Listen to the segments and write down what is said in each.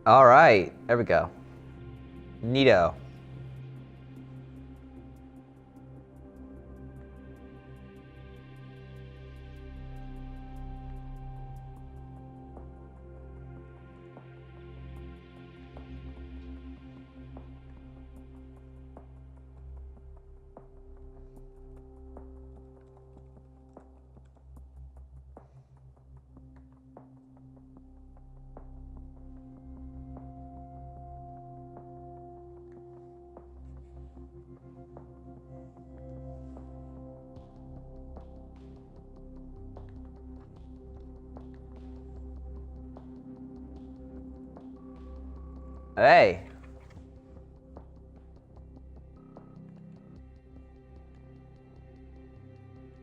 All right, there we go. Neato. Hey.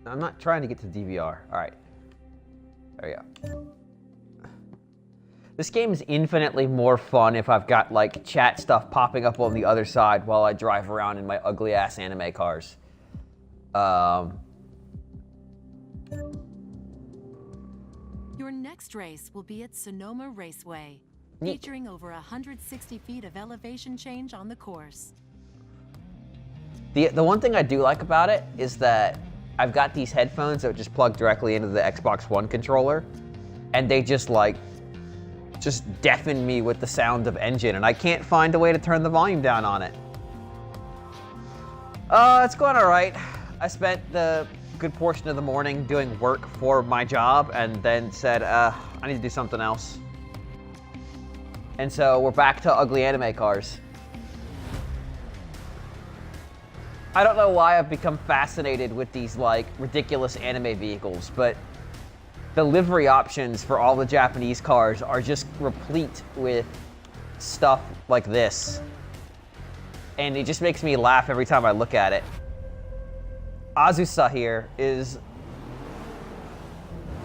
I'm not trying to get to DVR. All right. There we go. This game is infinitely more fun if I've got like chat stuff popping up on the other side while I drive around in my ugly ass anime cars. Your next race will be at Sonoma Raceway, Neat. featuring over 160 feet of elevation change on the course. The one thing I do like about it is that I've got these headphones that just plug directly into the Xbox One controller, and they just deafen me with the sound of engine, and I can't find a way to turn the volume down on it. It's going all right. I spent the good portion of the morning doing work for my job, and then said, I need to do something else. And so we're back to ugly anime cars. I don't know why I've become fascinated with these like ridiculous anime vehicles, but the livery options for all the Japanese cars are just replete with stuff like this. And it just makes me laugh every time I look at it. Asuza here is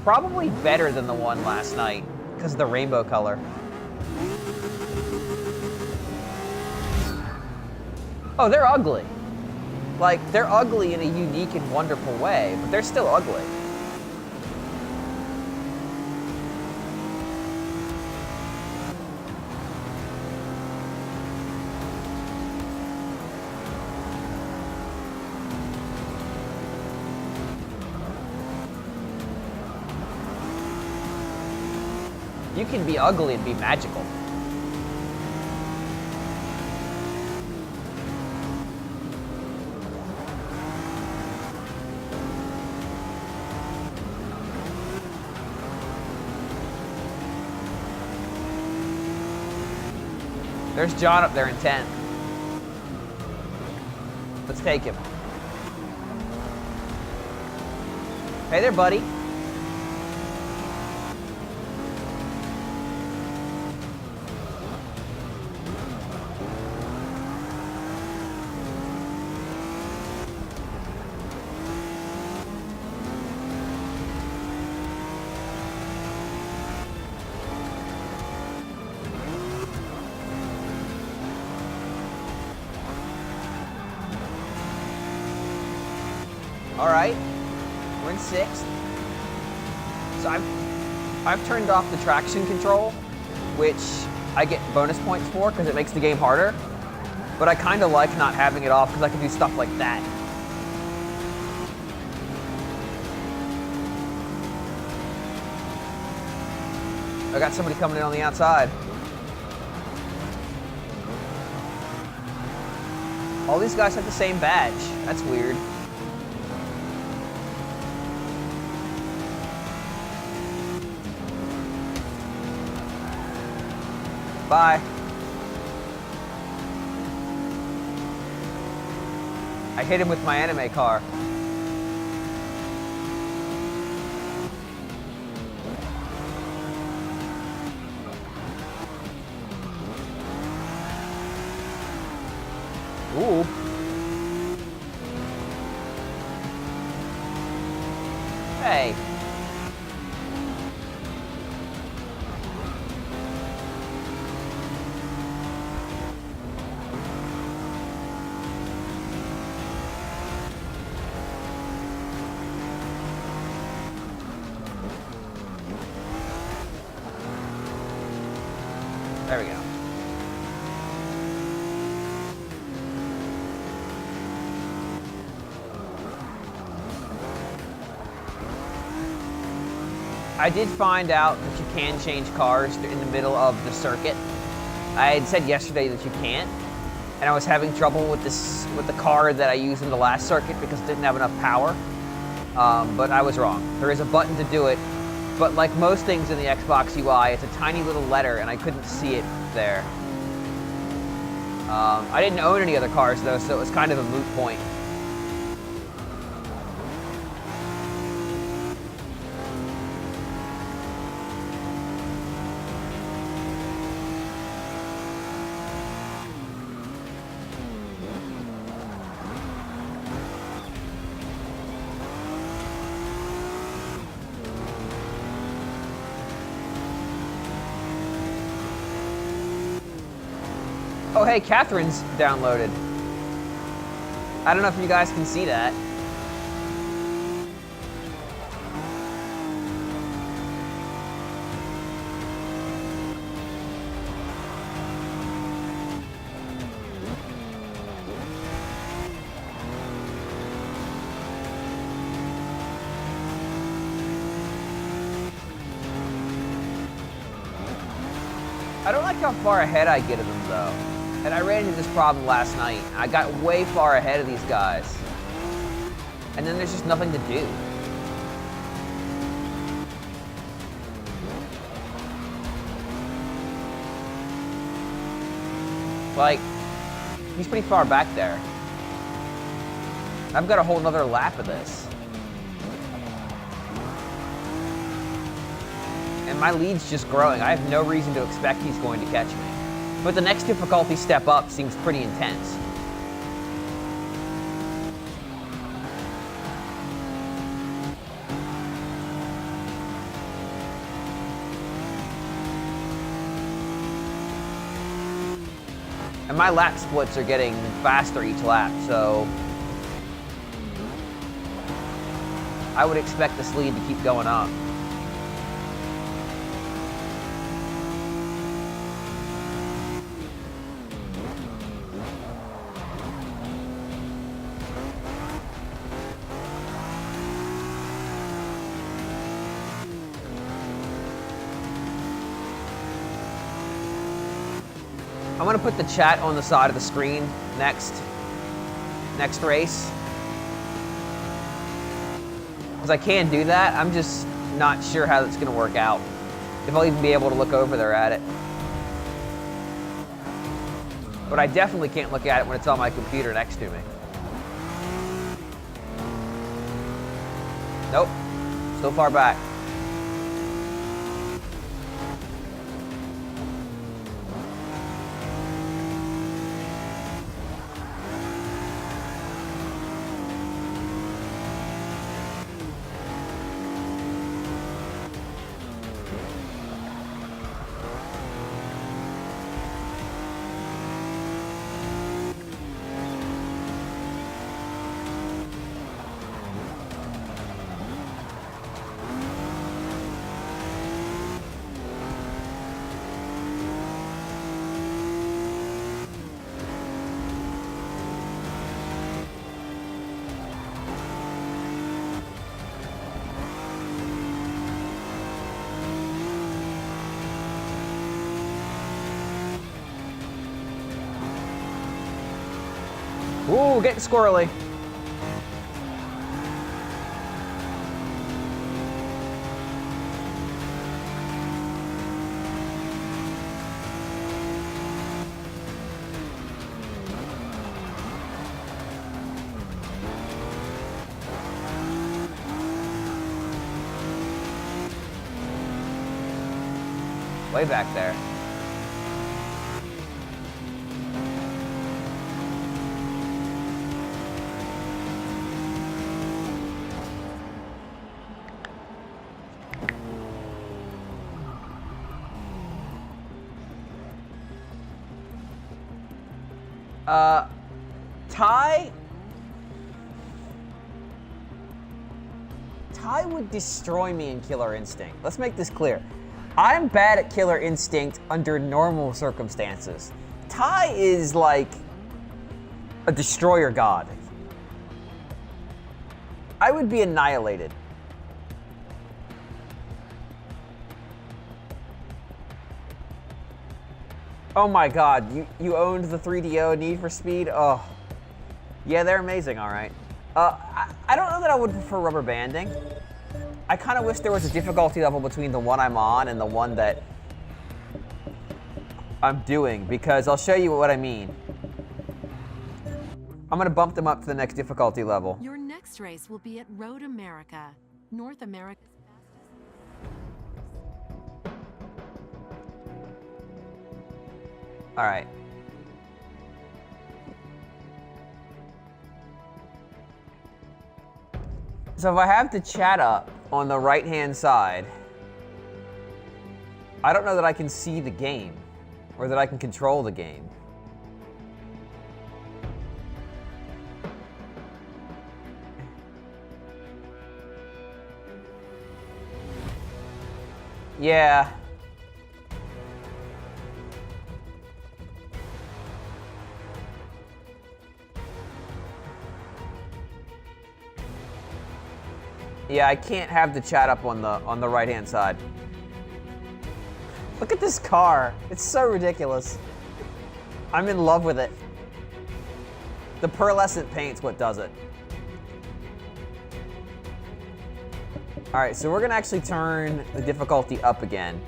probably better than the one last night because of the rainbow color. Oh, they're ugly. Like, they're ugly in a unique and wonderful way, but they're still ugly. You can be ugly and be magical. There's John up there in 10th. Let's take him. Hey there, buddy. All right, we're in 6th. So I've turned off the traction control, which I get bonus points for because it makes the game harder. But I kind of like not having it off because I can do stuff like that. I got somebody coming in on the outside. All these guys have the same badge. That's weird. Bye. I hit him with my anime car. Ooh. Hey. There we go. I did find out that you can change cars in the middle of the circuit. I had said yesterday that you can't, and I was having trouble with the car that I used in the last circuit because it didn't have enough power. But I was wrong. There is a button to do it, but like most things in the Xbox UI, it's a tiny little letter, and I couldn't see it there. I didn't own any other cars though, so it was kind of a moot point. Oh, hey, Catherine's downloaded. I don't know if you guys can see that. I don't like how far ahead I get of them, though. And I ran into this problem last night. I got way far ahead of these guys. And then there's just nothing to do. Like, he's pretty far back there. I've got a whole nother lap of this. And my lead's just growing. I have no reason to expect he's going to catch me. But the next difficulty step up seems pretty intense. And my lap splits are getting faster each lap, so I would expect this lead to keep going up. I'm gonna put the chat on the side of the screen next race. Because I can do that, I'm just not sure how that's gonna work out. If I'll even be able to look over there at it. But I definitely can't look at it when it's on my computer next to me. Nope, still far back. Ooh, getting squirrely. Way back there. Ty would destroy me in Killer Instinct. Let's make this clear. I'm bad at Killer Instinct under normal circumstances. Ty is like a destroyer god. I would be annihilated. Oh my God, you owned the 3DO Need for Speed? Oh, yeah, they're amazing, all right. I don't know that I would prefer rubber banding. I kind of wish there was a difficulty level between the one I'm on and the one that I'm doing, because I'll show you what I mean. I'm gonna bump them up to the next difficulty level. Your next race will be at Road America, North America's All right. So if I have the chat up on the right-hand side, I don't know that I can see the game or that I can control the game. Yeah. Yeah, I can't have the chat up on the right-hand side. Look at this car. It's so ridiculous. I'm in love with it. The pearlescent paint's what does it. All right, so we're gonna actually turn the difficulty up again.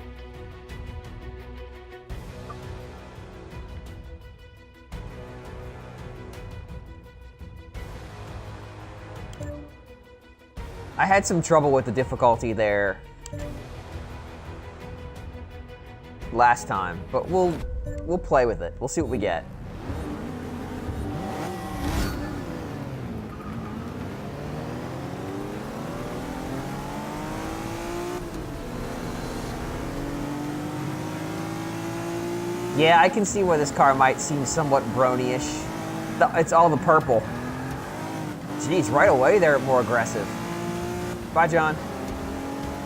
I had some trouble with the difficulty there last time, but we'll play with it. We'll see what we get. Yeah, I can see where this car might seem somewhat brony-ish. It's all the purple. Jeez, right away they're more aggressive. Bye, John.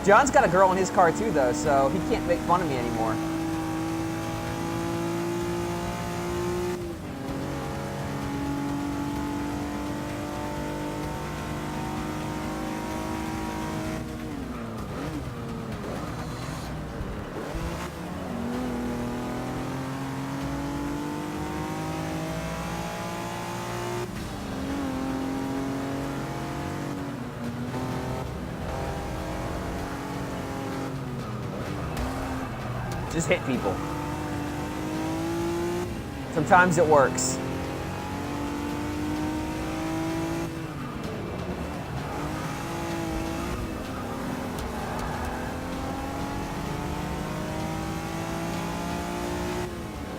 John's got a girl in his car too, though, so he can't make fun of me anymore. Just hit people. Sometimes it works.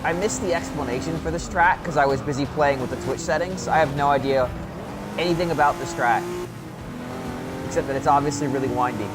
I missed the explanation for this track because I was busy playing with the Twitch settings. I have no idea anything about this track, except that it's obviously really windy.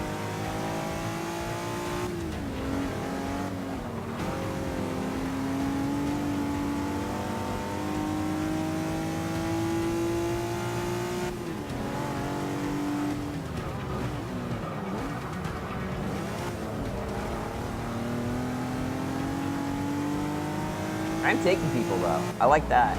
I'm taking people, though. I like that.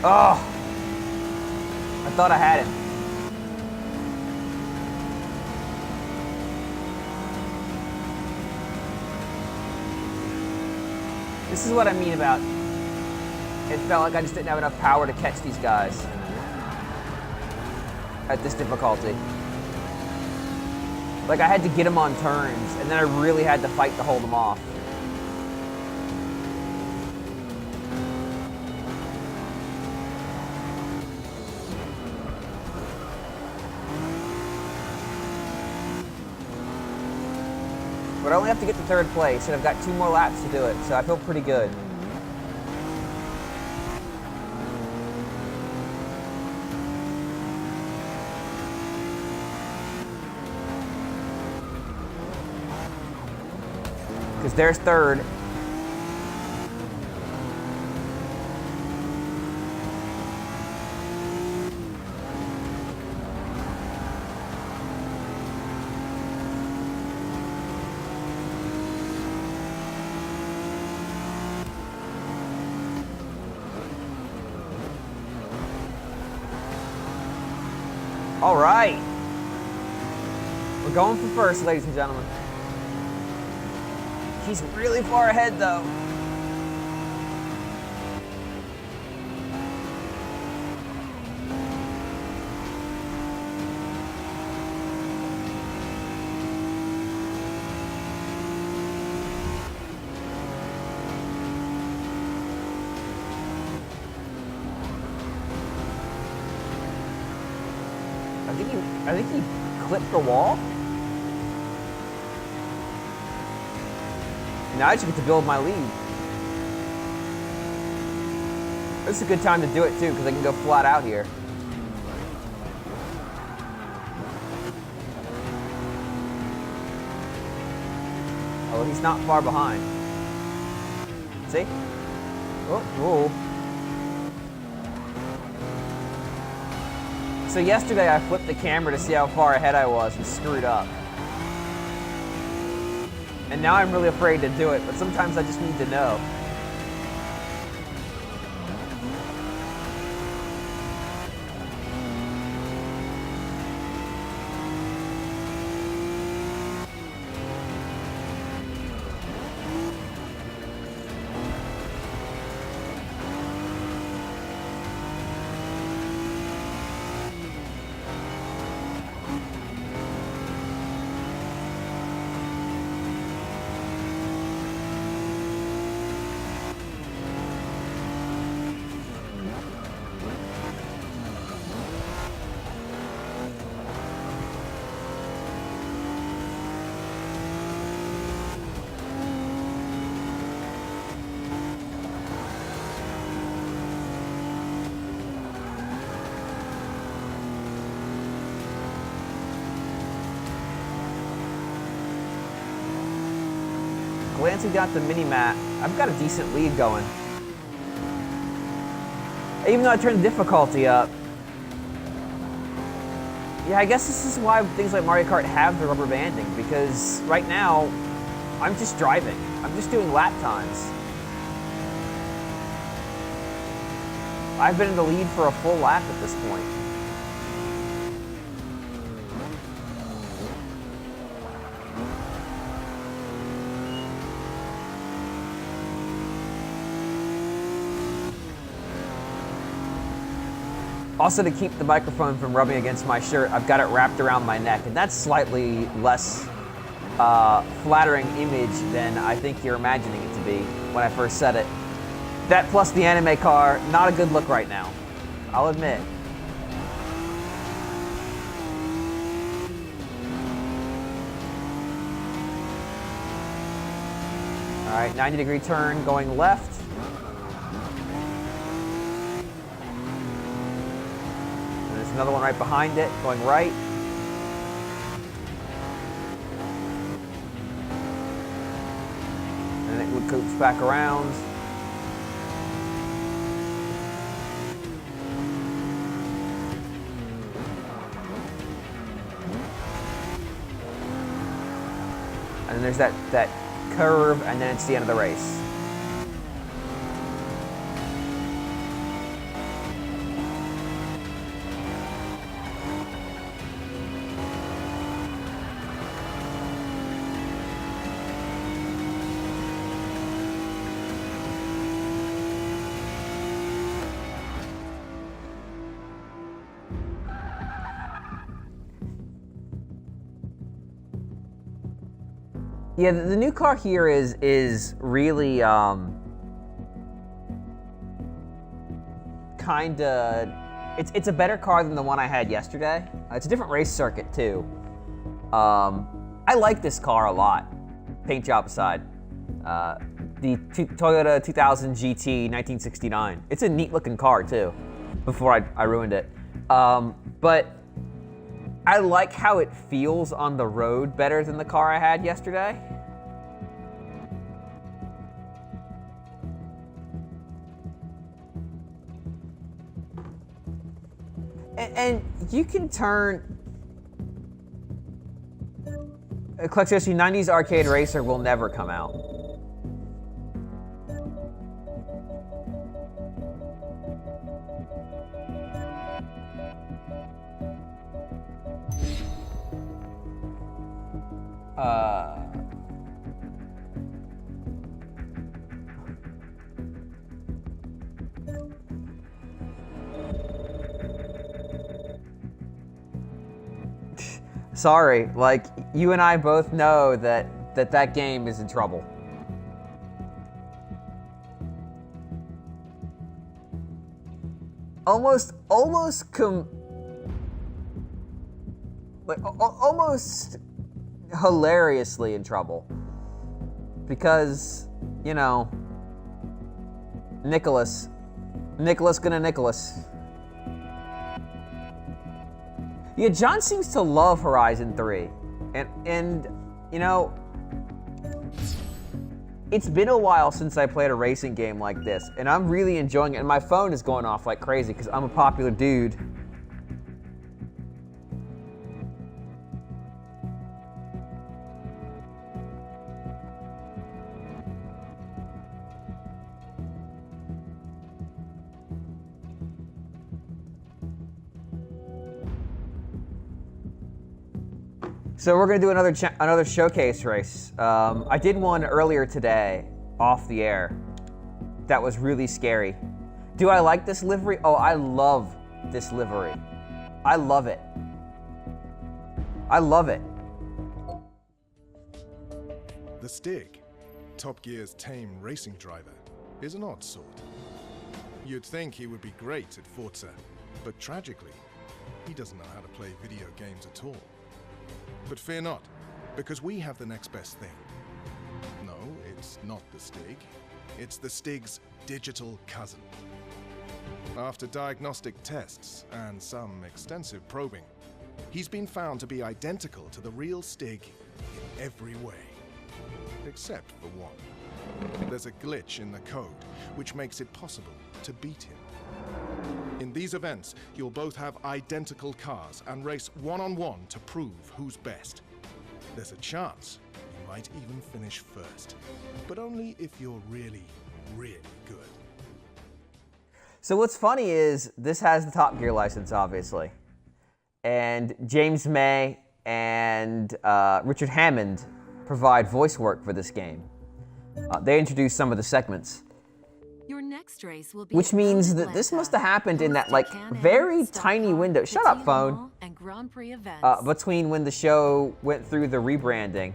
Oh! I thought I had him. This is what I mean about it felt like I just didn't have enough power to catch these guys at this difficulty. Like I had to get them on turns, and then I really had to fight to hold them off. But I only have to get to third place, and I've got 2 more laps to do it, so I feel pretty good. Because there's third. All right. We're going for first, ladies and gentlemen. He's really far ahead, though. I think he clipped the wall. Now I just get to build my lead. This is a good time to do it too, because I can go flat out here. Oh, he's not far behind. See? Oh, whoa. So yesterday I flipped the camera to see how far ahead I was and screwed up. And now I'm really afraid to do it, but sometimes I just need to know. Glancing down at the mini-map, I've got a decent lead going. Even though I turned the difficulty up. Yeah, I guess this is why things like Mario Kart have the rubber banding, because right now, I'm just driving. I'm just doing lap times. I've been in the lead for a full lap at this point. Also, to keep the microphone from rubbing against my shirt, I've got it wrapped around my neck, and that's slightly less flattering image than I think you're imagining it to be when I first said it. That plus the anime car, not a good look right now, I'll admit. All right, 90-degree turn going left. Another one right behind it, going right. And it would coops back around. And then there's that curve, and then it's the end of the race. Yeah, the new car here is really it's a better car than the one I had yesterday. It's a different race circuit too. I like this car a lot. Paint job aside, the Toyota 2000 GT 1969. It's a neat looking car too. Before I ruined it, but I like how it feels on the road better than the car I had yesterday. And you can turn... Klexiosi 90s Arcade Racer will never come out. Uh... Sorry, like, you and I both know that game is in trouble. Almost hilariously in trouble. Because, you know, Nicholas gonna Nicholas. Yeah, John seems to love Horizon 3. And you know, it's been a while since I played a racing game like this, and I'm really enjoying it, and my phone is going off like crazy because I'm a popular dude. So we're gonna do another showcase race. I did one earlier today, off the air. That was really scary. Do I like this livery? Oh, I love this livery. I love it. I love it. The Stig, Top Gear's tame racing driver, is an odd sort. You'd think he would be great at Forza, but tragically, he doesn't know how to play video games at all. But fear not, because we have the next best thing. No, it's not the Stig. It's the Stig's digital cousin. After diagnostic tests and some extensive probing, he's been found to be identical to the real Stig in every way. Except for one. There's a glitch in the code, which makes it possible to beat him. In these events, you'll both have identical cars and race one-on-one to prove who's best. There's a chance you might even finish first, but only if you're really, really good. So what's funny is this has the Top Gear license, obviously. And James May and Richard Hammond provide voice work for this game. They introduce some of the segments. Your next race will be Which means that this must have happened in that like very tiny window. Shut up, phone. And Grand Prix events. Between when the show went through the rebranding.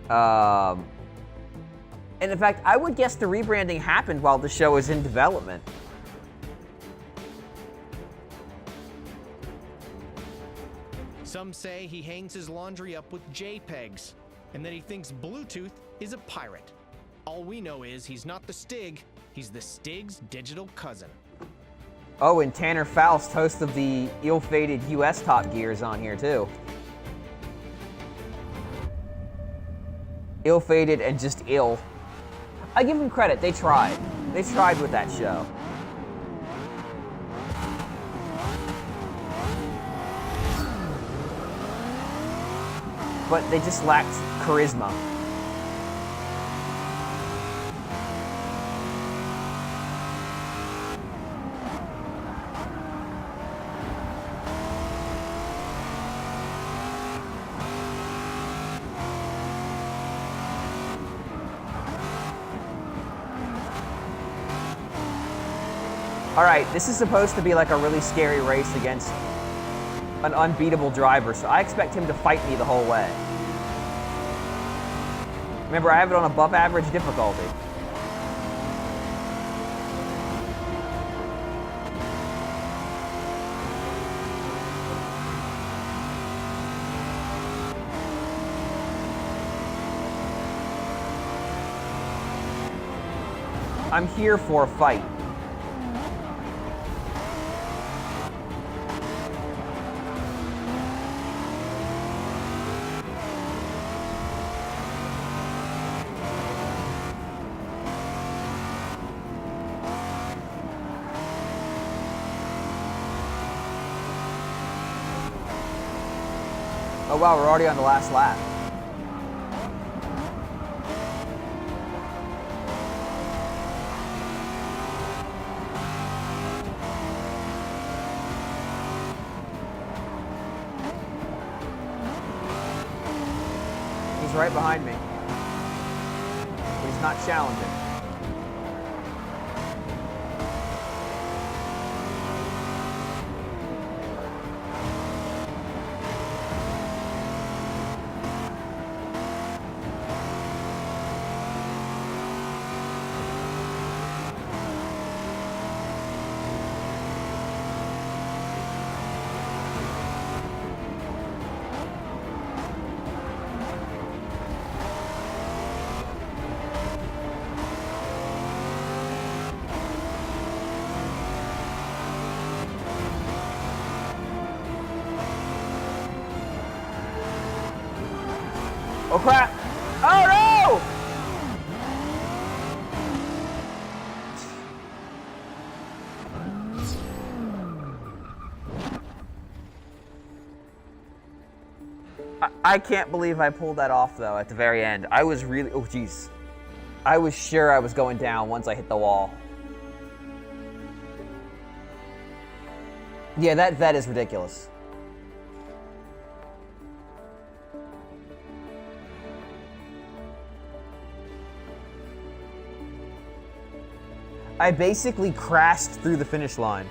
And in fact, I would guess the rebranding happened while the show was in development. Some say he hangs his laundry up with JPEGs, and that he thinks Bluetooth is a pirate. All we know is he's not the Stig, he's the Stig's digital cousin. Oh, and Tanner Faust, host of the ill-fated US Top Gear, is on here too. Ill-fated and just ill. I give them credit, they tried. They tried with that show. But they just lacked charisma. All right, this is supposed to be like a really scary race against an unbeatable driver, so I expect him to fight me the whole way. Remember, I have it on above average difficulty. I'm here for a fight. Oh wow, we're already on the last lap. is right behind me. But he's not challenging. Oh crap! Oh no! I can't believe I pulled that off though at the very end. I was really, oh jeez. I was sure I was going down once I hit the wall. Yeah, that is ridiculous. I basically crashed through the finish line.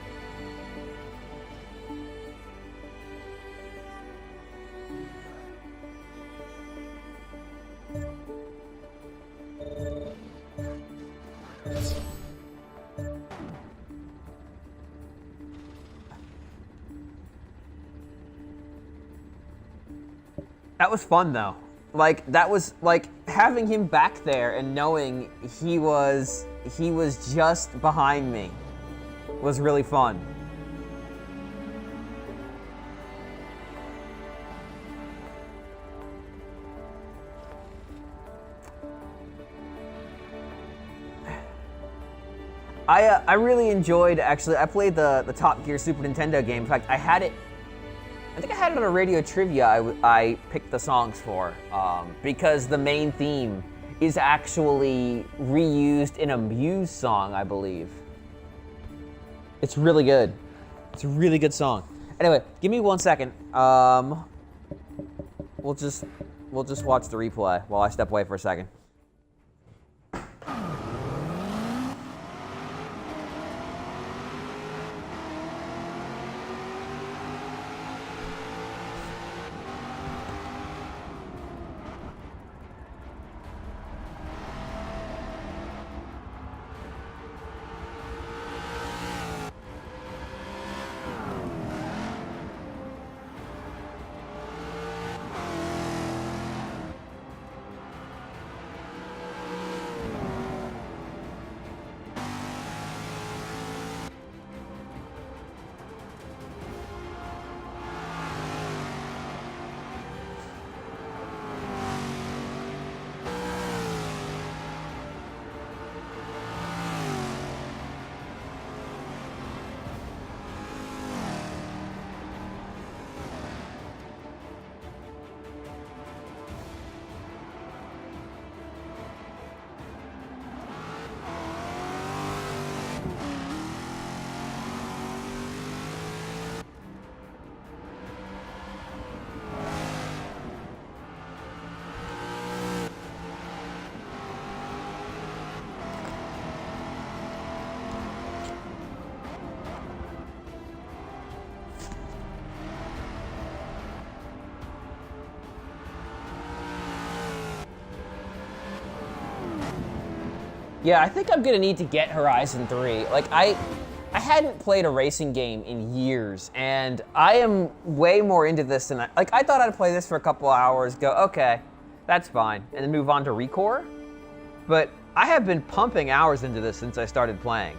That was fun though. Like, that was like having him back there and knowing he was just behind me was really fun. I really enjoyed, actually, I played the Top Gear Super Nintendo game. In fact, I think I had it on a radio trivia I picked the songs for, because the main theme is actually reused in a Muse song, I believe. It's really good. It's a really good song. Anyway, give me 1 second. We'll just watch the replay while I step away for a second. Yeah, I think I'm gonna need to get Horizon 3. Like, I hadn't played a racing game in years, and I am way more into this than I thought I'd play this for a couple hours, go, okay, that's fine, and then move on to Recore. But I have been pumping hours into this since I started playing.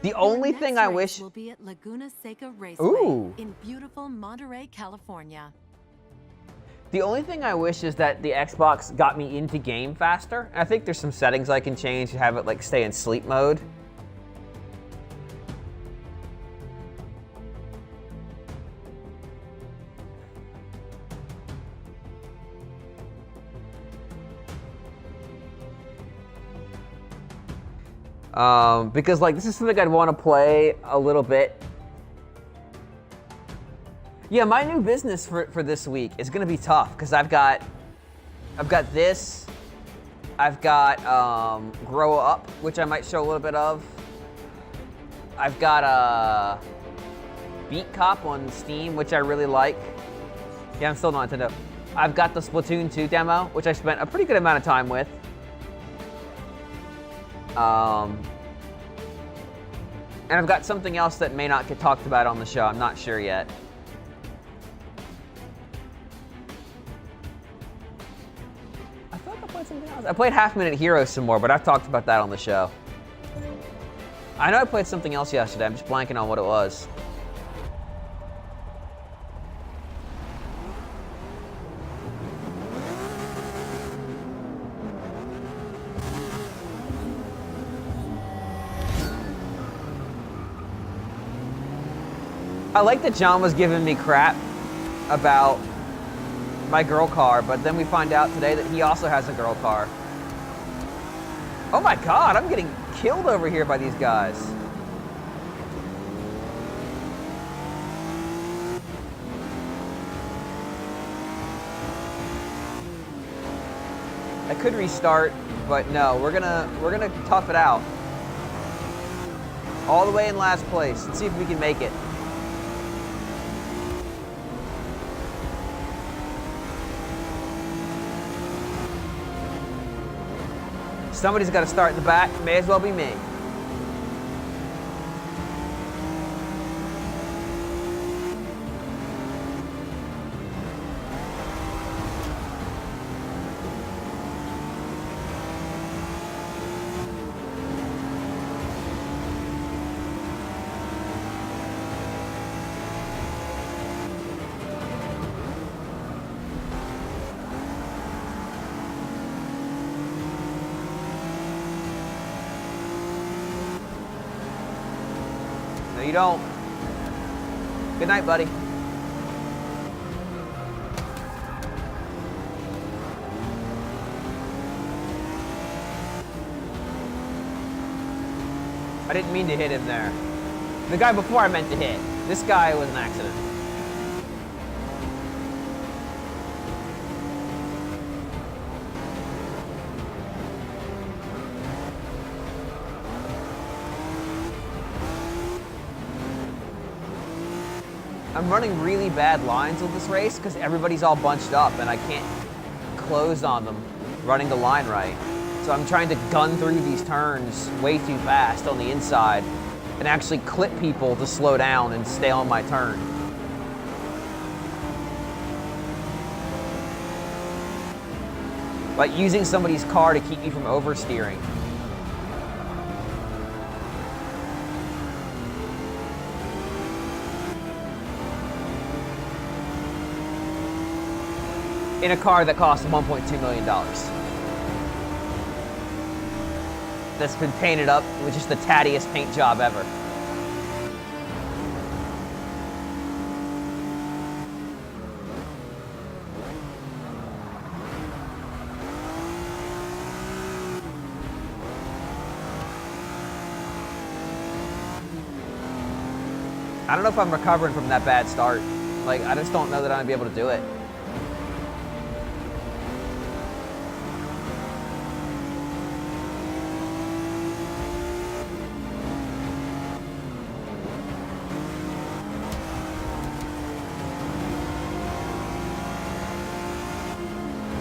The only thing I wish will be at Laguna Seca Raceway Ooh. in beautiful Monterey, California. The only thing I wish is that the Xbox got me into game faster. I think there's some settings I can change to have it like stay in sleep mode. Because like this is something I'd want to play a little bit. Yeah, my new business for this week is gonna be tough because I've got this. I've got Grow Up, which I might show a little bit of. I've got Beat Cop on Steam, which I really like. Yeah, I'm still on Nintendo. I've got the Splatoon 2 demo, which I spent a pretty good amount of time with. And I've got something else that may not get talked about on the show. I'm not sure yet. I feel like I played something else. I played Half Minute Hero some more, but I've talked about that on the show. I know I played something else yesterday. I'm just blanking on what it was. I like that John was giving me crap about my girl car, but then we find out today that he also has a girl car. Oh my god, I'm getting killed over here by these guys. I could restart, but no, we're gonna tough it out. All the way in last place. Let's see if we can make it. Somebody's got to start in the back. May as well be me. No, you don't. Good night, buddy. I didn't mean to hit him there. The guy before I meant to hit. This guy was an accident. I'm running really bad lines with this race because everybody's all bunched up and I can't close on them running the line right. So I'm trying to gun through these turns way too fast on the inside and actually clip people to slow down and stay on my turn. Like using somebody's car to keep me from oversteering. In a car that costs $1.2 million. That's been painted up with just the tattiest paint job ever. I don't know if I'm recovering from that bad start. Like, I just don't know that I'm gonna be able to do it.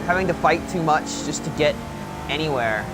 Having to fight too much just to get anywhere.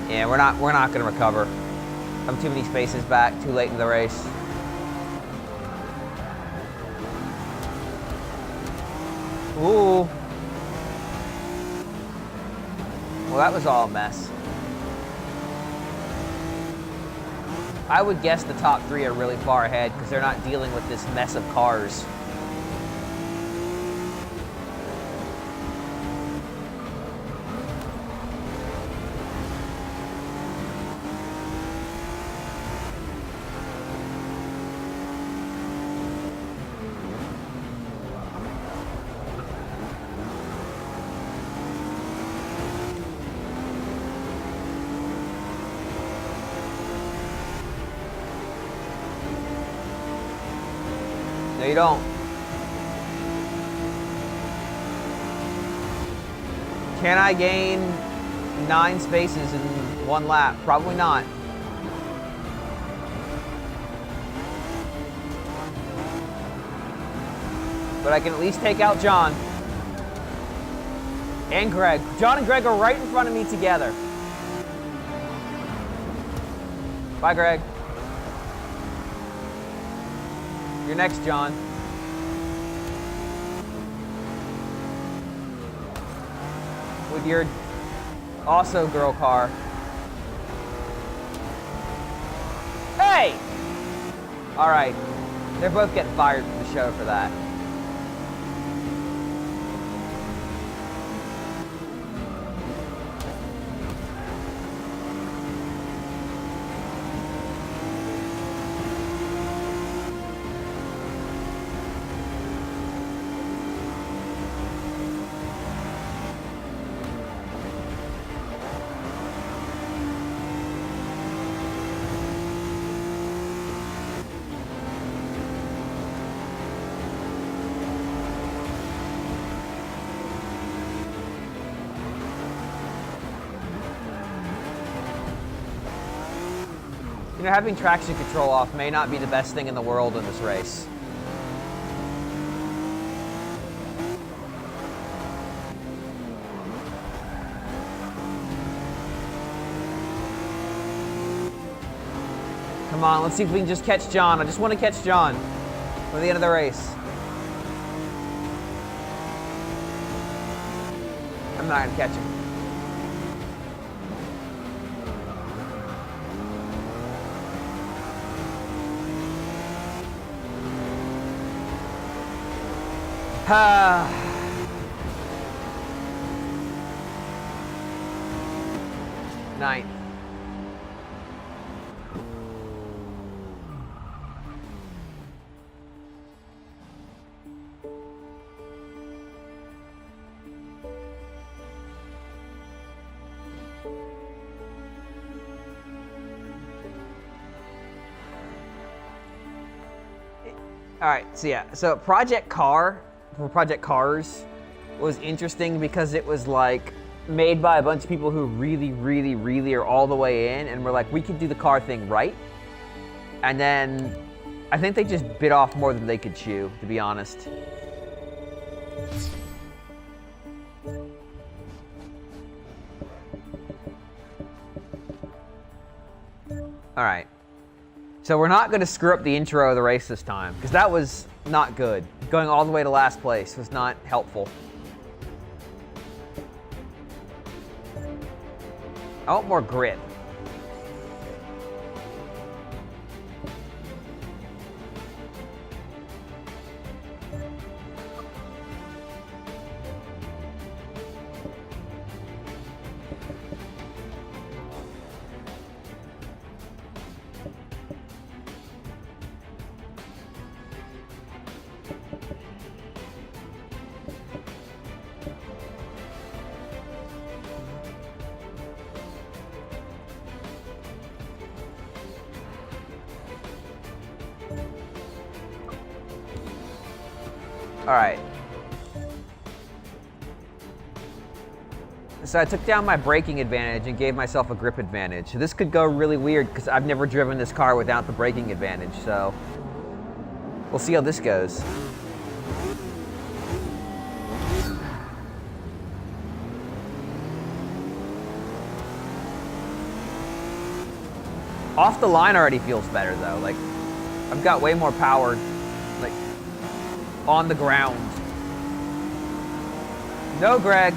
Yeah, we're not gonna recover. I'm too many spaces back, too late in the race. Ooh. Well, that was all a mess. I would guess the top three are really far ahead because they're not dealing with this mess of cars. you don't. Can I gain 9 spaces in 1 lap? Probably not. But I can at least take out John. And Greg. John and Greg are right in front of me together. Bye, Greg. You're next, John. With your also girl car. Hey! All right. They're both getting fired from the show for that. You know, having traction control off may not be the best thing in the world in this race. Come on, let's see if we can just catch John. I just want to catch John for the end of the race. I'm not going to catch him. Ninth. All right, so Project Cars was interesting because it was like made by a bunch of people who really are all the way in, and were like, we could do the car thing right. And then I think they just bit off more than they could chew, to be honest. All right. So we're not going to screw up the intro of the race this time, because that was not good. Going all the way to last place was not helpful. I want more grip. All right. So I took down my braking advantage and gave myself a grip advantage. So this could go really weird because I've never driven this car without the braking advantage. So we'll see how this goes. Off the line already feels better though. Like, I've got way more power, like, on the ground. No, Greg.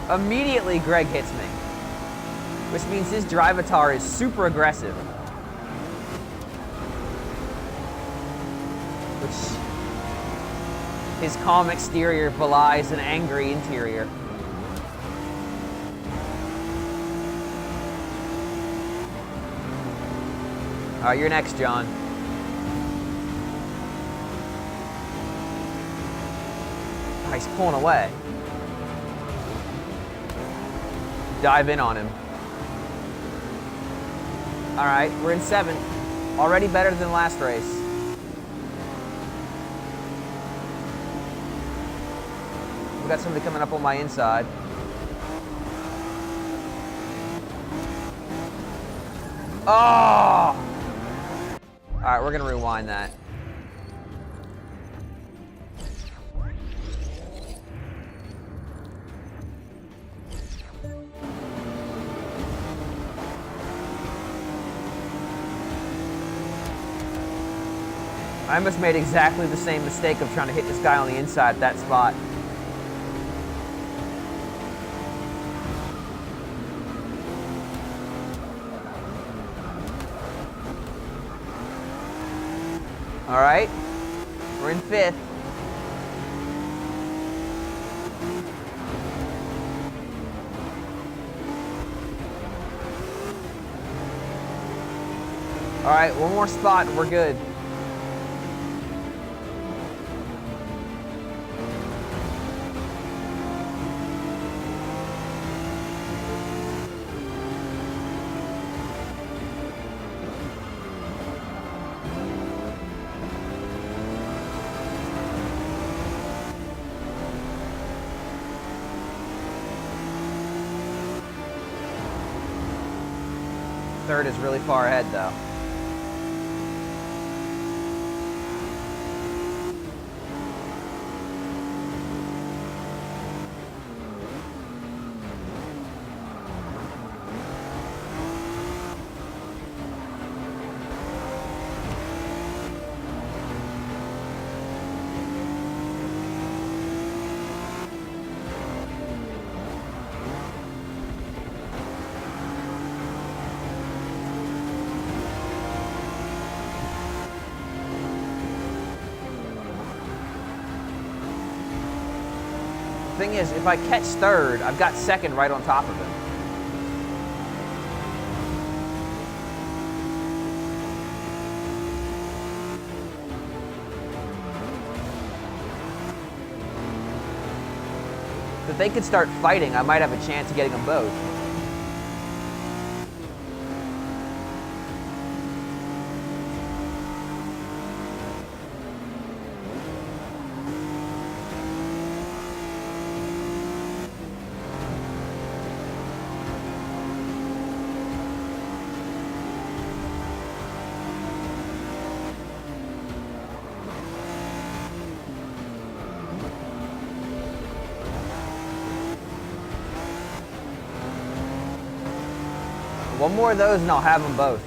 Immediately, Greg hits me, which means his drivatar is super aggressive. His calm exterior belies an angry interior. All right, you're next, John. He's pulling away. Dive in on him. All right, we're in 7th. Already better than last race. We got somebody coming up on my inside. Oh! All right, we're gonna rewind that. I almost made exactly the same mistake of trying to hit this guy on the inside at that spot. All right, we're in 5th. All right, one more spot and we're good. Third is really far ahead though. Thing is, if I catch 3rd, I've got 2nd right on top of him. If they could start fighting, I might have a chance of getting them both. One more of those and I'll have them both.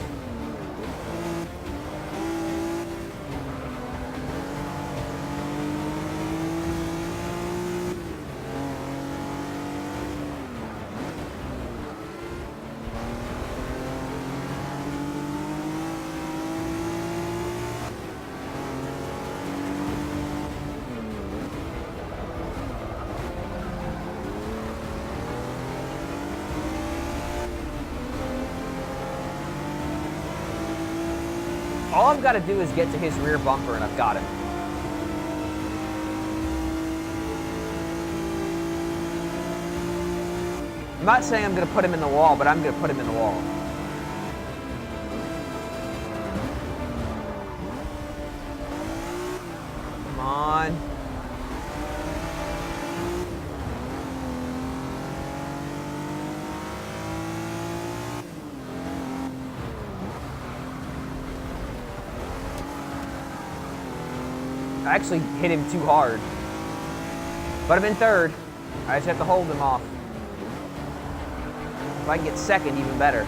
All I've got to do is get to his rear bumper and I've got him. I'm not saying I'm going to put him in the wall, but I'm going to put him in the wall. Come on. I actually hit him too hard. But I'm in 3rd. I just have to hold him off. If I can get 2nd, even better.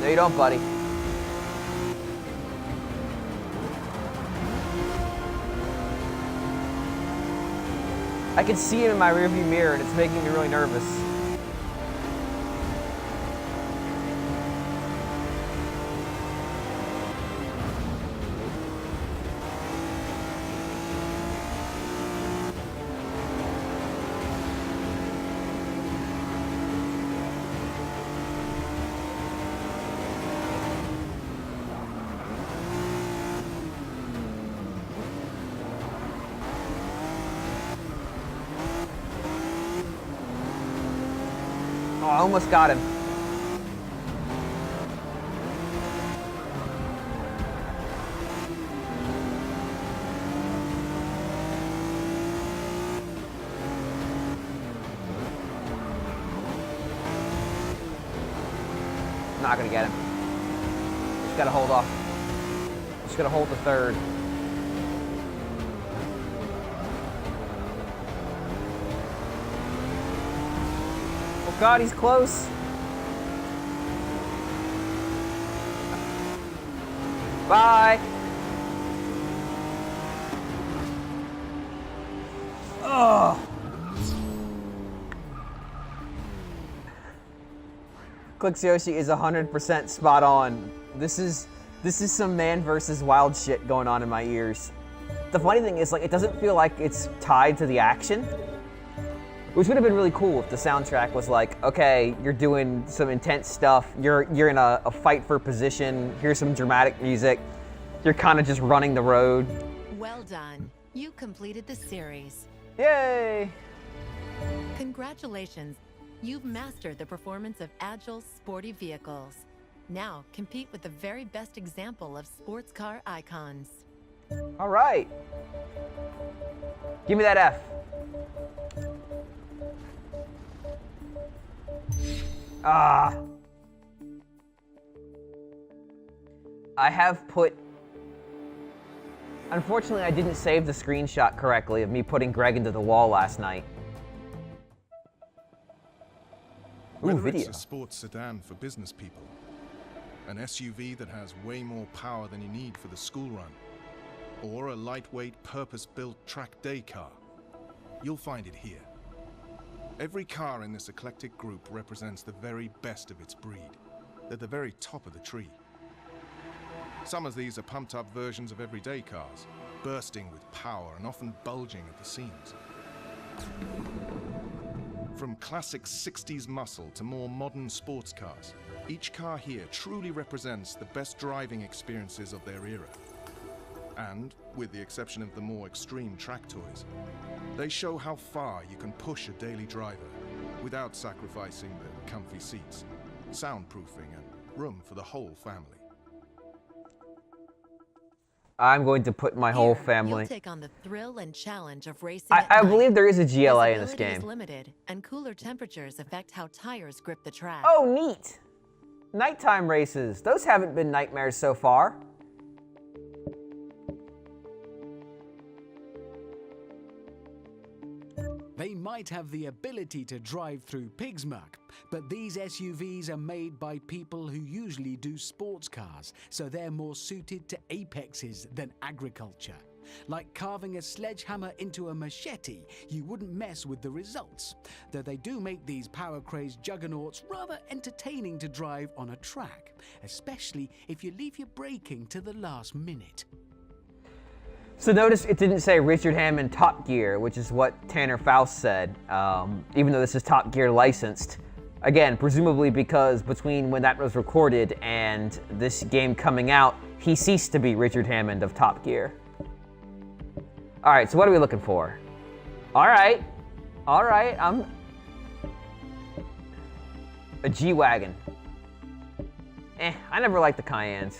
No, you don't, buddy. I can see him in my rearview mirror and it's making me really nervous. I almost got him. Not gonna get him. Just gotta hold off. Just gotta hold the third. Oh God, he's close. Bye. Oh. Clicks Yoshi is 100% spot on. This is some man versus wild shit going on in my ears. The funny thing is, like, it doesn't feel like it's tied to the action, which would have been really cool if the soundtrack was like, okay, you're doing some intense stuff, you're in a fight for position, here's some dramatic music, you're kind of just running the road. Well done. You completed the series. Yay! Congratulations. You've mastered the performance of agile, sporty vehicles. Now, compete with the very best example of sports car icons. All right. Give me that F. Ah. I have put... Unfortunately, I didn't save the screenshot correctly of me putting Greg into the wall last night. Ooh, Whether video. it's a sports sedan for business people, an SUV that has way more power than you need for the school run, or a lightweight, purpose-built track day car, you'll find it here. Every car in this eclectic group represents the very best of its breed. They're the very top of the tree. Some of these are pumped-up versions of everyday cars, bursting with power and often bulging at the seams. From classic 60s muscle to more modern sports cars, each car here truly represents the best driving experiences of their era. And, with the exception of the more extreme track toys, they show how far you can push a daily driver without sacrificing the comfy seats, soundproofing, and room for the whole family. I'm going to put my whole family. You'll take on the thrill and challenge of racing. I believe there is a GLA in this Visibility is game. limited, and cooler temperatures affect how tires grip the track. Oh, neat. Nighttime races. Those haven't been nightmares so far. They might have the ability to drive through pig's muck, but these SUVs are made by people who usually do sports cars, so they're more suited to apexes than agriculture. Like carving a sledgehammer into a machete, you wouldn't mess with the results, though they do make these power-crazed juggernauts rather entertaining to drive on a track, especially if you leave your braking to the last minute. So notice it didn't say Richard Hammond Top Gear, which is what Tanner Faust said, even though this is Top Gear licensed. Again, presumably because between when that was recorded and this game coming out, he ceased to be Richard Hammond of Top Gear. All right, so what are we looking for? All right, I'm a G-Wagon. I never liked the Cayennes.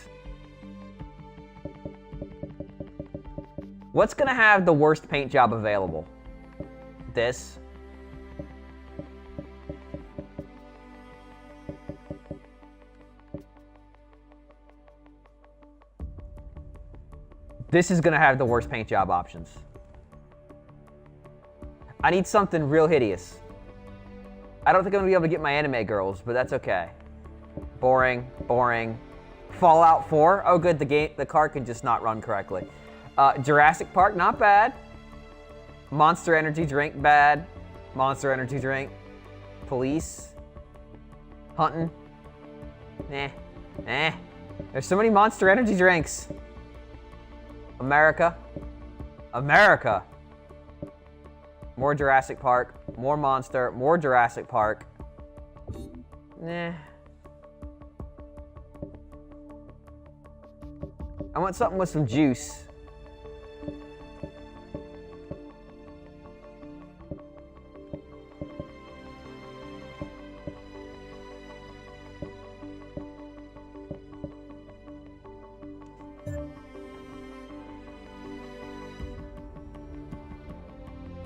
What's gonna have the worst paint job available? This. This is gonna have the worst paint job options. I need something real hideous. I don't think I'm gonna be able to get my anime girls, but that's okay. Boring, boring. Fallout 4, oh good, the car can just not run correctly. Jurassic Park, not bad. Monster Energy Drink, bad. Monster Energy Drink. Police. Hunting. There's so many Monster Energy Drinks. America. More Jurassic Park. More Monster. More Jurassic Park. I want something with some juice.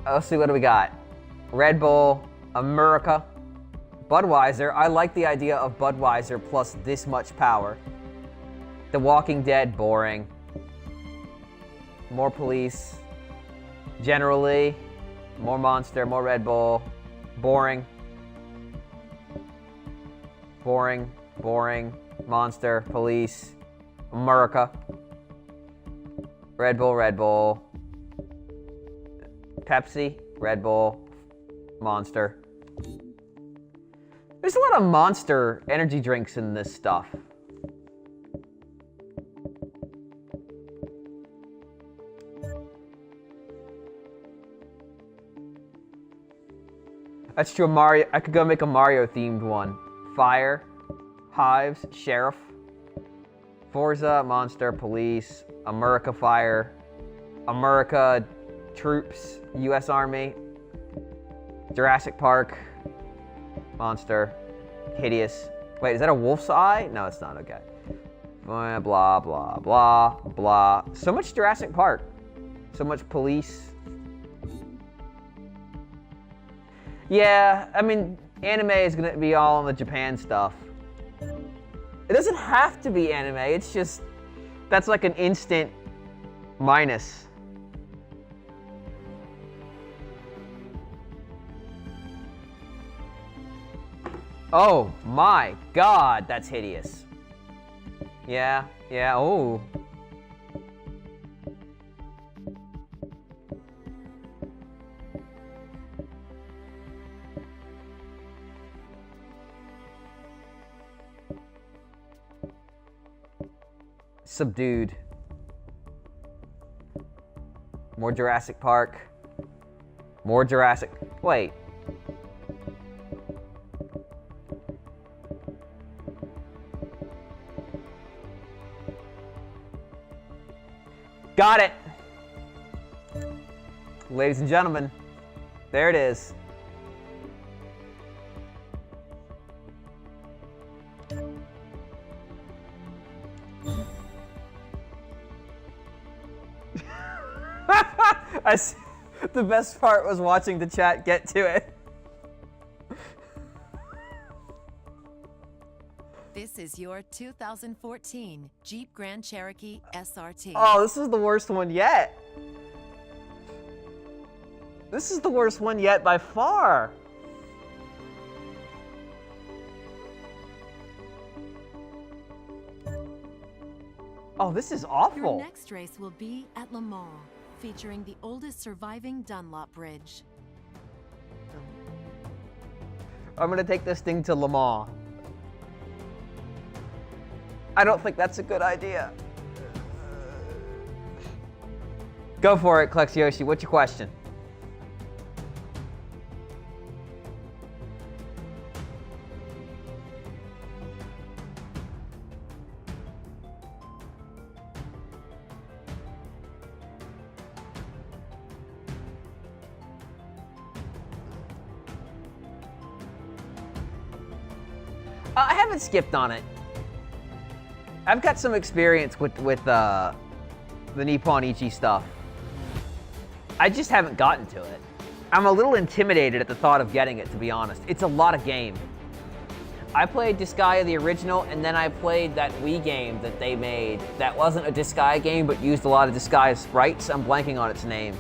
Let's see, what do we got? Red Bull, America, Budweiser. I like the idea of Budweiser plus this much power. The Walking Dead, boring. More police. Generally, more Monster, more Red Bull. Boring. Boring, boring. Monster, police, America. Red Bull, Red Bull. Pepsi, Red Bull, Monster. There's a lot of Monster energy drinks in this stuff. That's true. Mario. I could go make a Mario themed one. Fire, Hives, Sheriff, Forza, Monster, Police, America Fire, America Troops, U.S. Army, Jurassic Park, Monster, Hideous. Wait, is that a wolf's eye? No, it's not. Okay. Blah, blah, blah, blah, blah. So much Jurassic Park. So much police. Yeah, I mean, anime is going to be all on the Japan stuff. It doesn't have to be anime. It's just, that's like an instant minus. Oh my God, that's hideous. Yeah, yeah, oh. Subdued. More Jurassic Park. More Jurassic. Wait. Got it. Ladies and gentlemen, there it is. The best part was watching the chat get to it. This is your 2014 Jeep Grand Cherokee SRT. Oh, this is the worst one yet. This is the worst one yet by far. Oh, this is awful. Your next race will be at Le Mans, featuring the oldest surviving Dunlop bridge. I'm gonna take this thing to Le Mans. I don't think that's a good idea. Go for it, Klexyoshi. What's your question? I haven't skipped on it. I've got some experience with the Nippon Ichi stuff. I just haven't gotten to it. I'm a little intimidated at the thought of getting it, to be honest. It's a lot of game. I played Disgaea the original, and then I played that Wii game that they made that wasn't a Disgaea game, but used a lot of Disgaea sprites. I'm blanking on its name.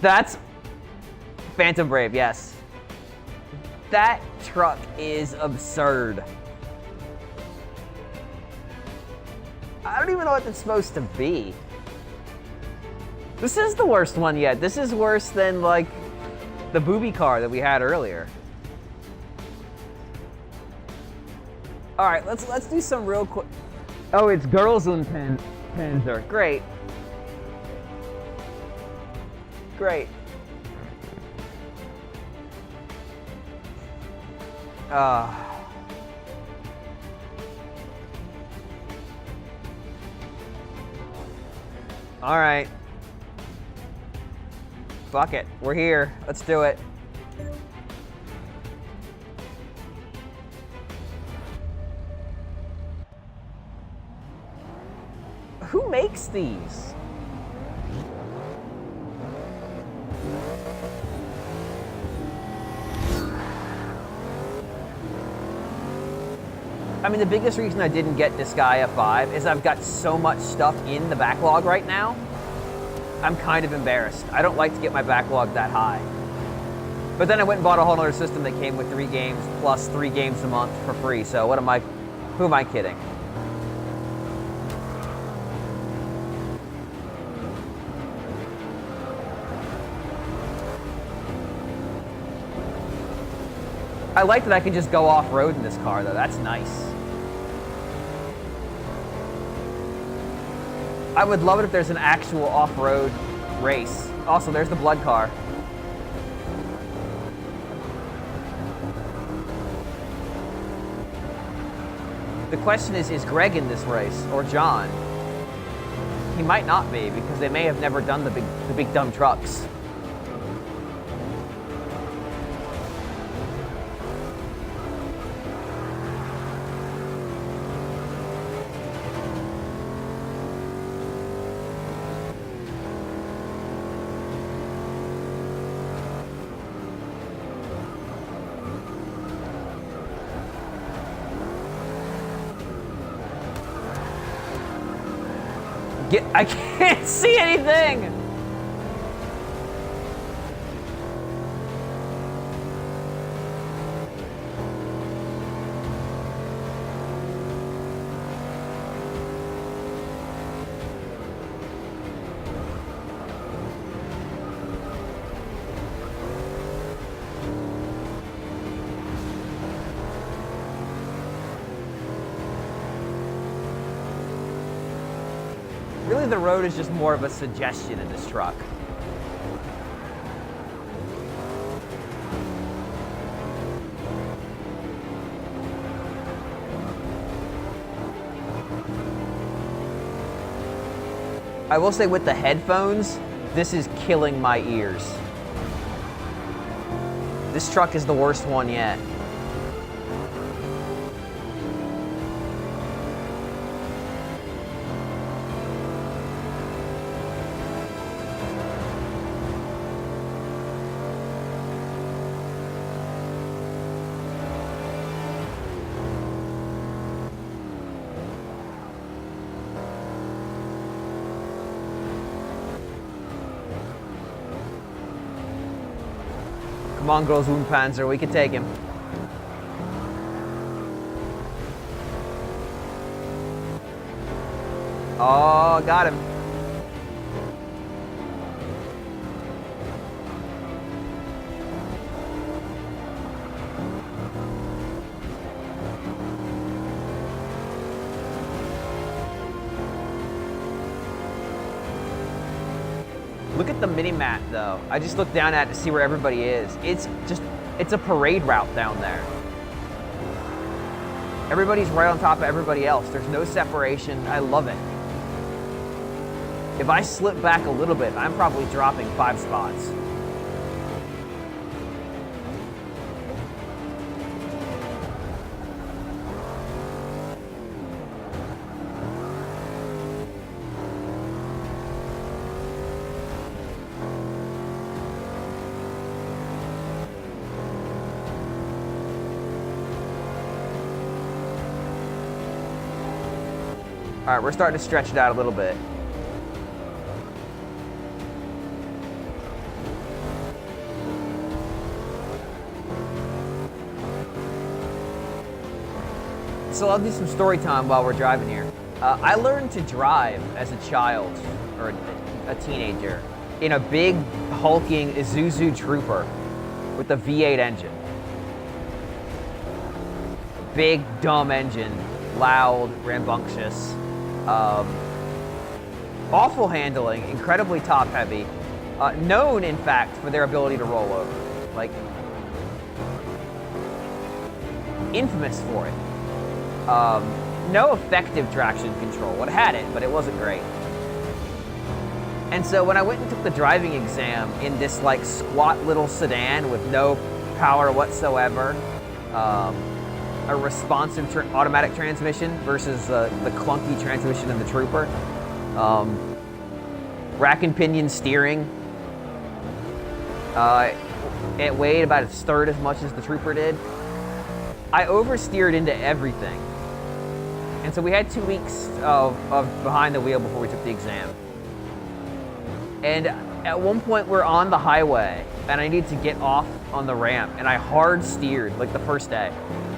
That's Phantom Brave, yes. That truck is absurd. I don't even know what it's supposed to be. This is the worst one yet. This is worse than, like, the booby car that we had earlier. All right, let's do some real quick. Oh, it's Girls und Panzer. Great. Great. All right. Fuck it. We're here. Let's do it. Who makes these? I mean, the biggest reason I didn't get Disgaea 5 is I've got so much stuff in the backlog right now. I'm kind of embarrassed. I don't like to get my backlog that high. But then I went and bought a whole other system that came with 3 games plus 3 games a month for free. So who am I kidding? I like that I can just go off-road in this car, though. That's nice. I would love it if there's an actual off-road race. Also, there's the blood car. The question is Greg in this race, or John? He might not be, because they may have never done the big dumb trucks. I can't see anything! Really, the road is just more of a suggestion in this truck. I will say with the headphones, this is killing my ears. This truck is the worst one yet. Come on, Großwundpanzer, we can take him. Oh, got him. Look at the mini-map, though. I just looked down at it to see where everybody is. It's a parade route down there. Everybody's right on top of everybody else. There's no separation. I love it. If I slip back a little bit, I'm probably dropping 5 spots. All right, we're starting to stretch it out a little bit. So I'll do some story time while we're driving here. I learned to drive as a child, or a teenager, in a big, hulking Isuzu Trooper with a V8 engine. Big, dumb engine, loud, rambunctious. Awful handling, incredibly top heavy, known in fact for their ability to roll over, like infamous for it. No effective traction control. It had it, but it wasn't great. And so when I went and took the driving exam in this like squat little sedan with no power whatsoever, a responsive automatic transmission versus the clunky transmission in the Trooper, rack and pinion steering, it weighed about a third as much as the Trooper did. I oversteered into everything. And so we had 2 weeks of behind the wheel before we took the exam. And at one point we're on the highway and I needed to get off on the ramp and I hard steered, like the first day.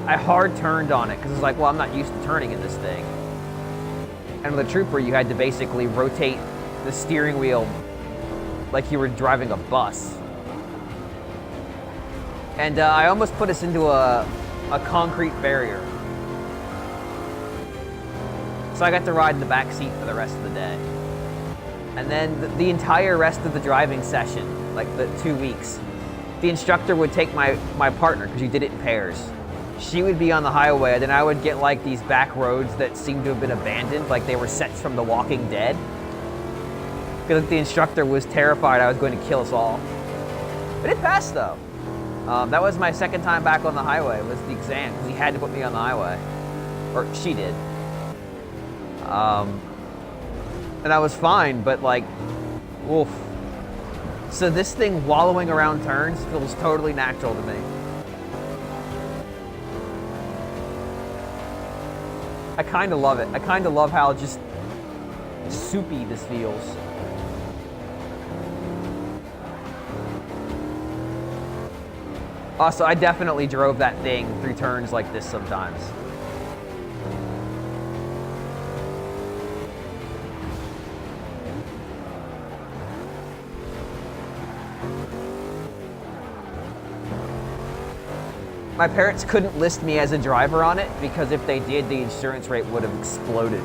I hard turned on it because it's like, well, I'm not used to turning in this thing. And with the Trooper, you had to basically rotate the steering wheel like you were driving a bus. And I almost put us into a concrete barrier. So I got to ride in the back seat for the rest of the day. And then the entire rest of the driving session, like the 2 weeks, the instructor would take my partner, because you did it in pairs. She would be on the highway, and then I would get like these back roads that seemed to have been abandoned, like they were sets from The Walking Dead. Because the instructor was terrified I was going to kill us all. But it passed though. That was my second time back on the highway, was the exam, because he had to put me on the highway. Or she did. And I was fine, but like, oof. So this thing wallowing around turns feels totally natural to me. I kind of love it. I kind of love how just soupy this feels. Also, I definitely drove that thing through turns like this sometimes. My parents couldn't list me as a driver on it because if they did, the insurance rate would have exploded.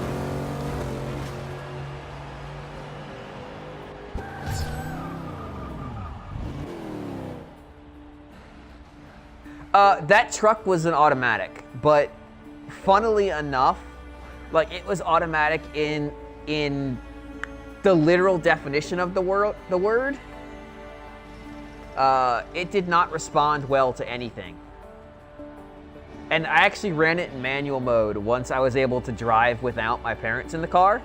That truck was an automatic, but funnily enough, like it was automatic in the literal definition of the word. It did not respond well to anything. And I actually ran it in manual mode once I was able to drive without my parents in the car,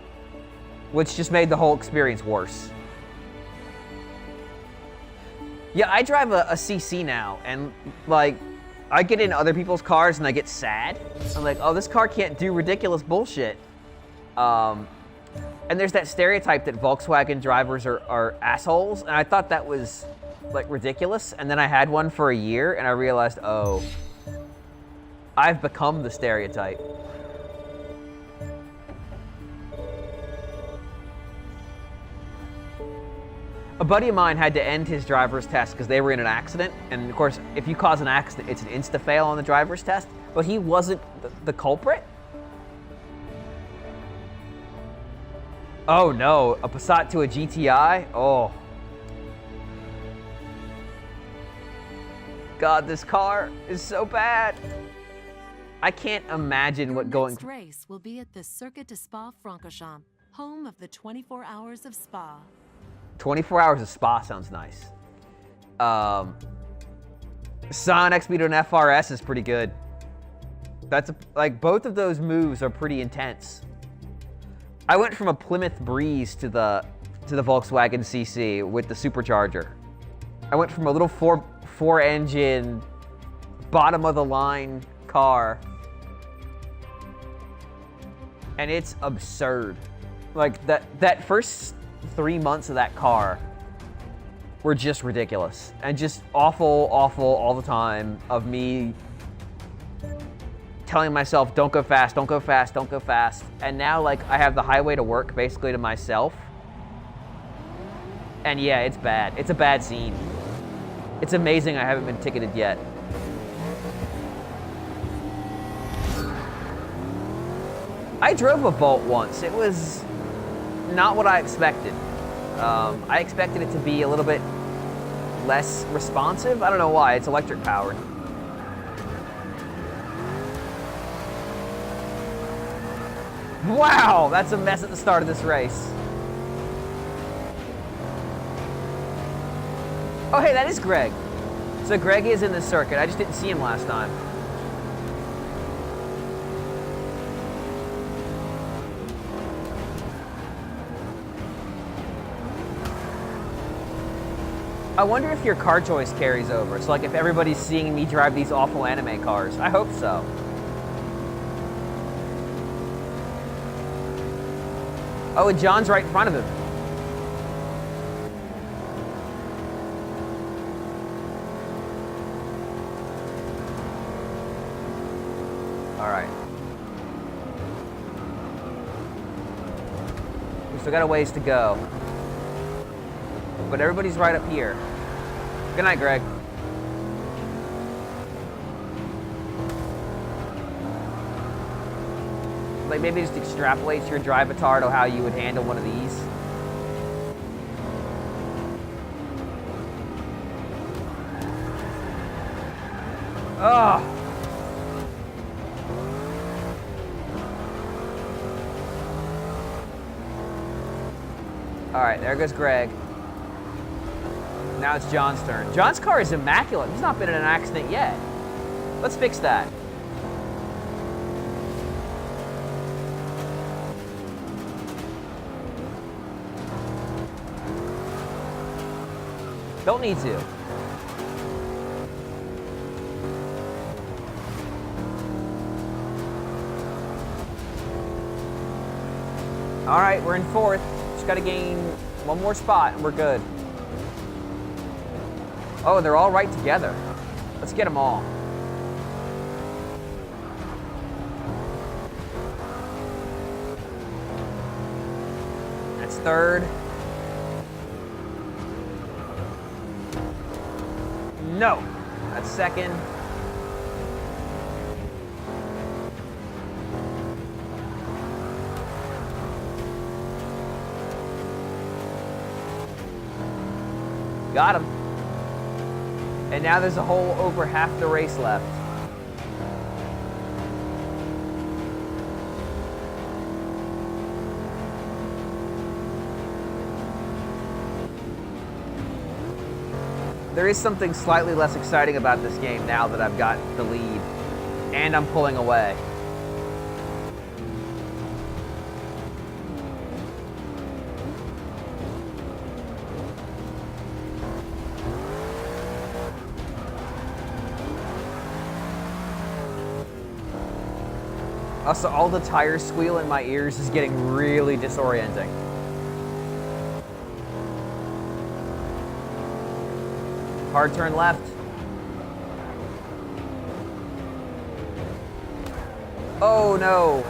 which just made the whole experience worse. Yeah, I drive a CC now, and like, I get in other people's cars and I get sad. I'm like, oh, this car can't do ridiculous bullshit. And there's that stereotype that Volkswagen drivers are assholes, and I thought that was like ridiculous. And then I had one for a year and I realized, oh, I've become the stereotype. A buddy of mine had to end his driver's test because they were in an accident. And of course, if you cause an accident, it's an insta-fail on the driver's test. But he wasn't the culprit. Oh no, a Passat to a GTI? Oh. God, this car is so bad. I can't imagine what going... Next race will be at the Circuit de Spa-Francorchamps, home of the 24 Hours of Spa. 24 Hours of Spa sounds nice. Scion X-Speed on FRS is pretty good. That's like both of those moves are pretty intense. I went from a Plymouth Breeze to the Volkswagen CC with the supercharger. I went from a little four engine, bottom of the line car, and it's absurd. Like that first 3 months of that car were just ridiculous and just awful all the time of me telling myself, don't go fast, don't go fast, don't go fast. And now like I have the highway to work basically to myself. And yeah, it's bad. It's a bad scene. It's amazing I haven't been ticketed yet. I drove a Volt once. It was not what I expected. I expected it to be a little bit less responsive. I don't know why. It's electric powered. Wow, that's a mess at the start of this race. Oh, hey, that is Greg. So Greg is in the circuit. I just didn't see him last time. I wonder if your car choice carries over. So like if everybody's seeing me drive these awful anime cars. I hope so. Oh, and John's right in front of him. All right. We still got a ways to go. But everybody's right up here. Good night, Greg. Like maybe just extrapolate your drive-atar to how you would handle one of these. Oh. All right, there goes Greg. Now it's John's turn. John's car is immaculate. He's not been in an accident yet. Let's fix that. Don't need to. All right, we're in fourth. Just got to gain one more spot and we're good. Oh, they're all right together. Let's get them all. That's third. No, that's second. Got him. And now there's a whole over half the race left. There is something slightly less exciting about this game now that I've got the lead and I'm pulling away. Also, all the tires squeal in my ears is getting really disorienting. Hard turn left. Oh no.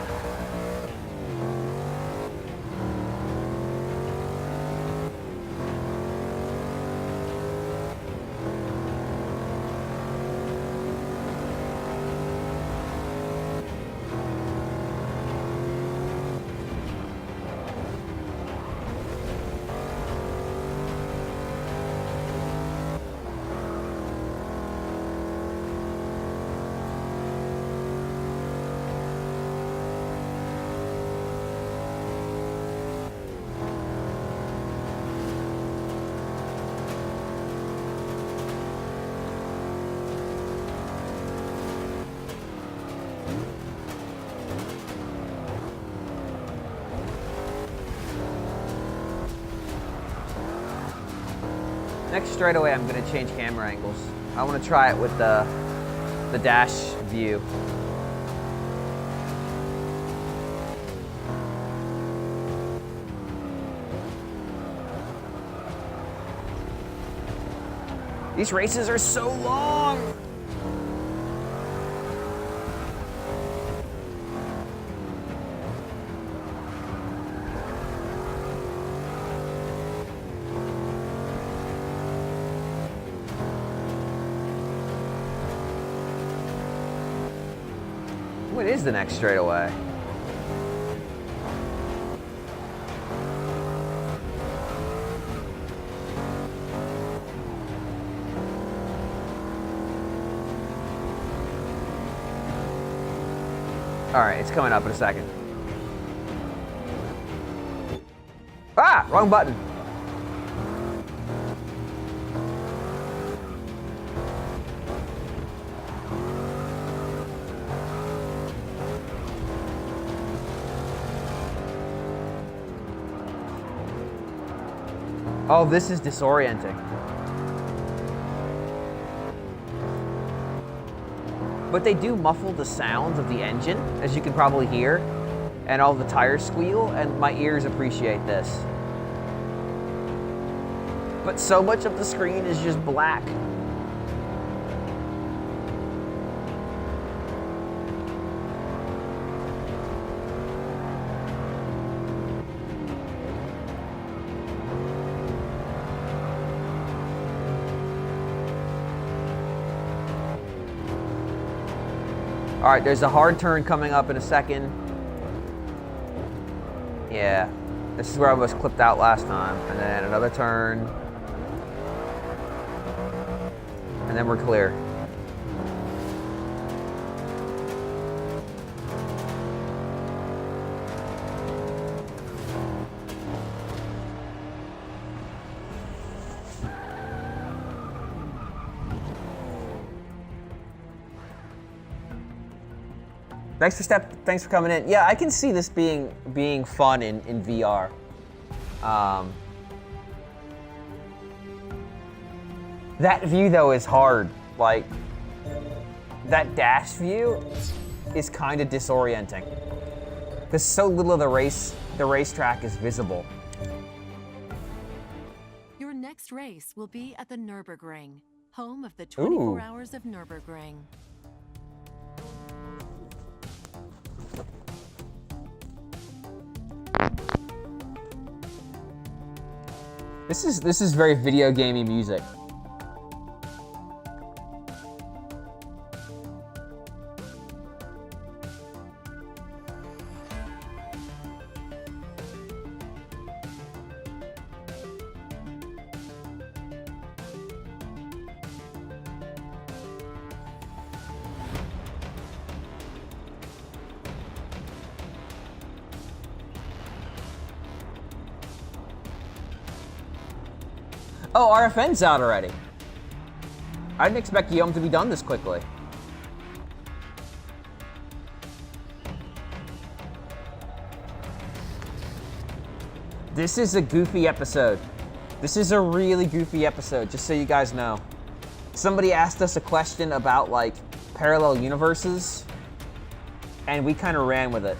Next straightaway, I'm going to change camera angles. I want to try it with the dash view. These races are so long. What is the next straightaway? All right, it's coming up in a second. Ah, wrong button. Oh, this is disorienting. But they do muffle the sounds of the engine, as you can probably hear, and all the tires squeal, and my ears appreciate this. But so much of the screen is just black. All right, there's a hard turn coming up in a second. Yeah, this is where I almost clipped out last time. And then another turn. And then we're clear. Thanks for coming in. Yeah, I can see this being fun in VR. That view though is hard. Like that dash view is kind of disorienting. Because so little of the racetrack is visible. Your next race will be at the Nürburgring, home of the 24 Hours of Nürburgring. This is very video gamey music. Oh, RFN's out already. I didn't expect Guillaume to be done this quickly. This is a goofy episode. This is a really goofy episode, just so you guys know. Somebody asked us a question about like parallel universes, and we kind of ran with it.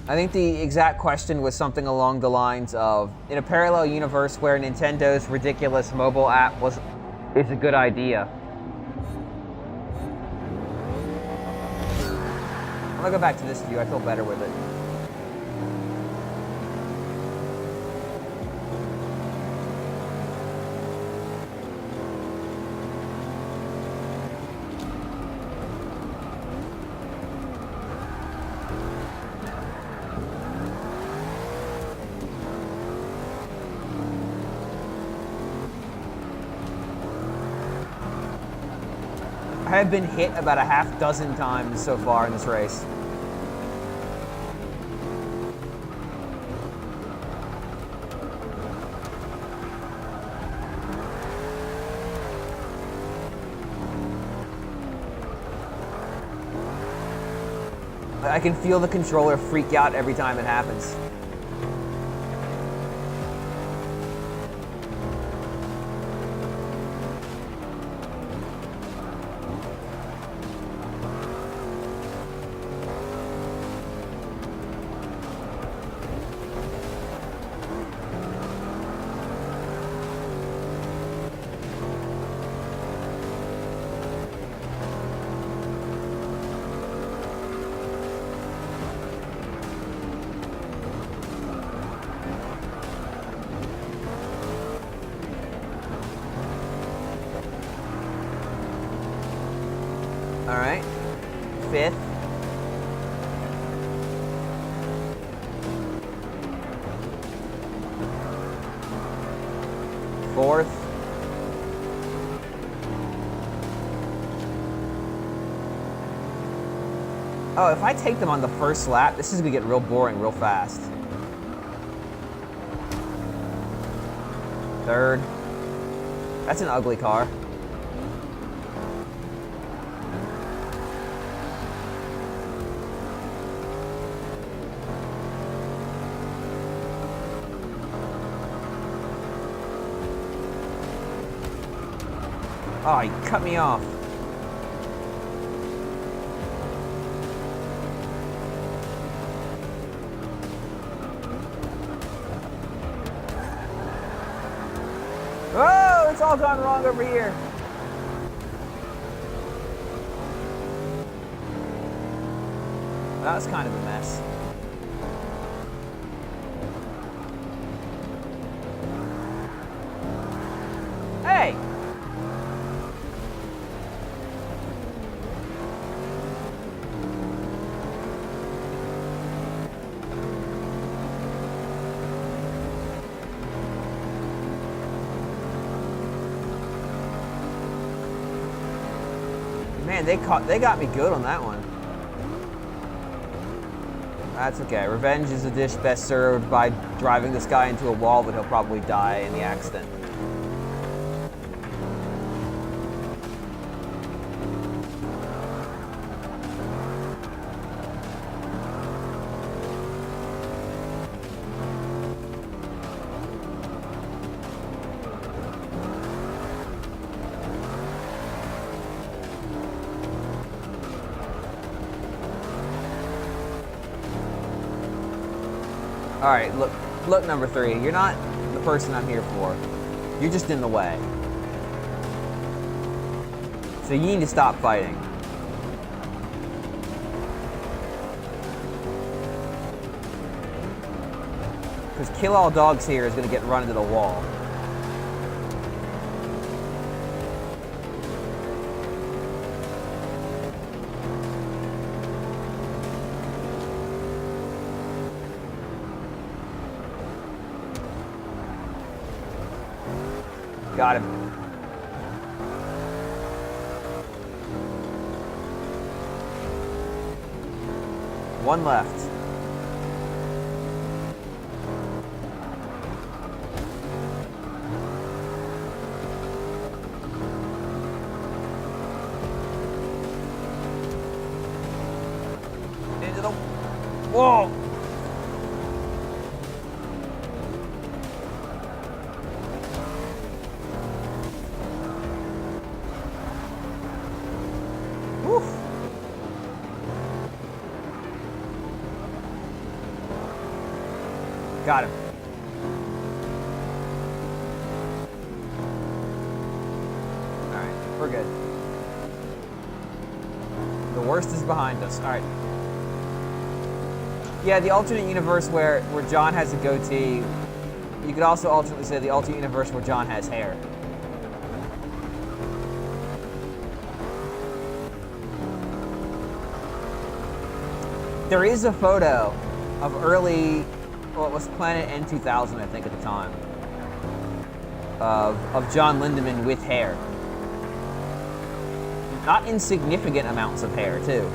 I think the exact question was something along the lines of, in a parallel universe where Nintendo's ridiculous mobile app is a good idea. I'm gonna go back to this view, I feel better with it. I have been hit about a half dozen times so far in this race. I can feel the controller freak out every time it happens. All right, fifth. Fourth. Oh, if I take them on the first lap, this is gonna get real boring real fast. Third. That's an ugly car. Oh, he cut me off. Oh, it's all gone wrong over here. That was kind of a mess. Hey! Man, they got me good on that one. That's okay. Revenge is a dish best served by driving this guy into a wall that he'll probably die in the accident. All right, look, number 3. You're not the person I'm here for. You're just in the way. So you need to stop fighting. Because kill all dogs here is going to get run into the wall. Got him. One left. Into the... Whoa! Got him. Alright, we're good. The worst is behind us. Alright. Yeah, the alternate universe where John has a goatee. You could also alternately say the alternate universe where John has hair. There is a photo of early... Well, it was Planet N2000, I think, at the time, of John Lindemann with hair. Not insignificant amounts of hair, too.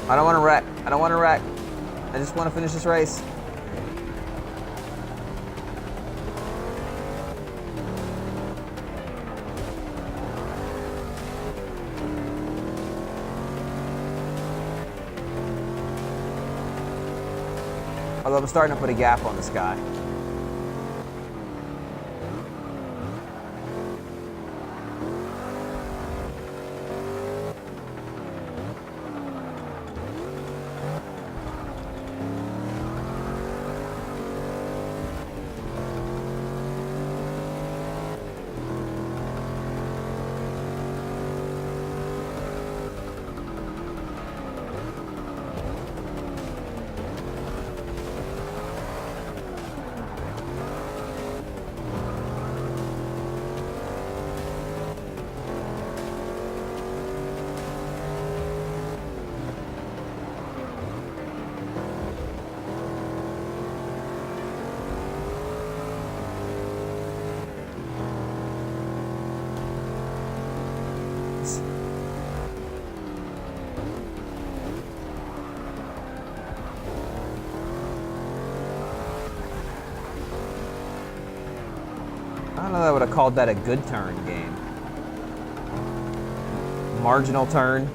I don't want to wreck. I don't want to wreck. I just want to finish this race. Although I'm starting to put a gap on this guy. I don't know that I would have called that a good turn game. Marginal turn.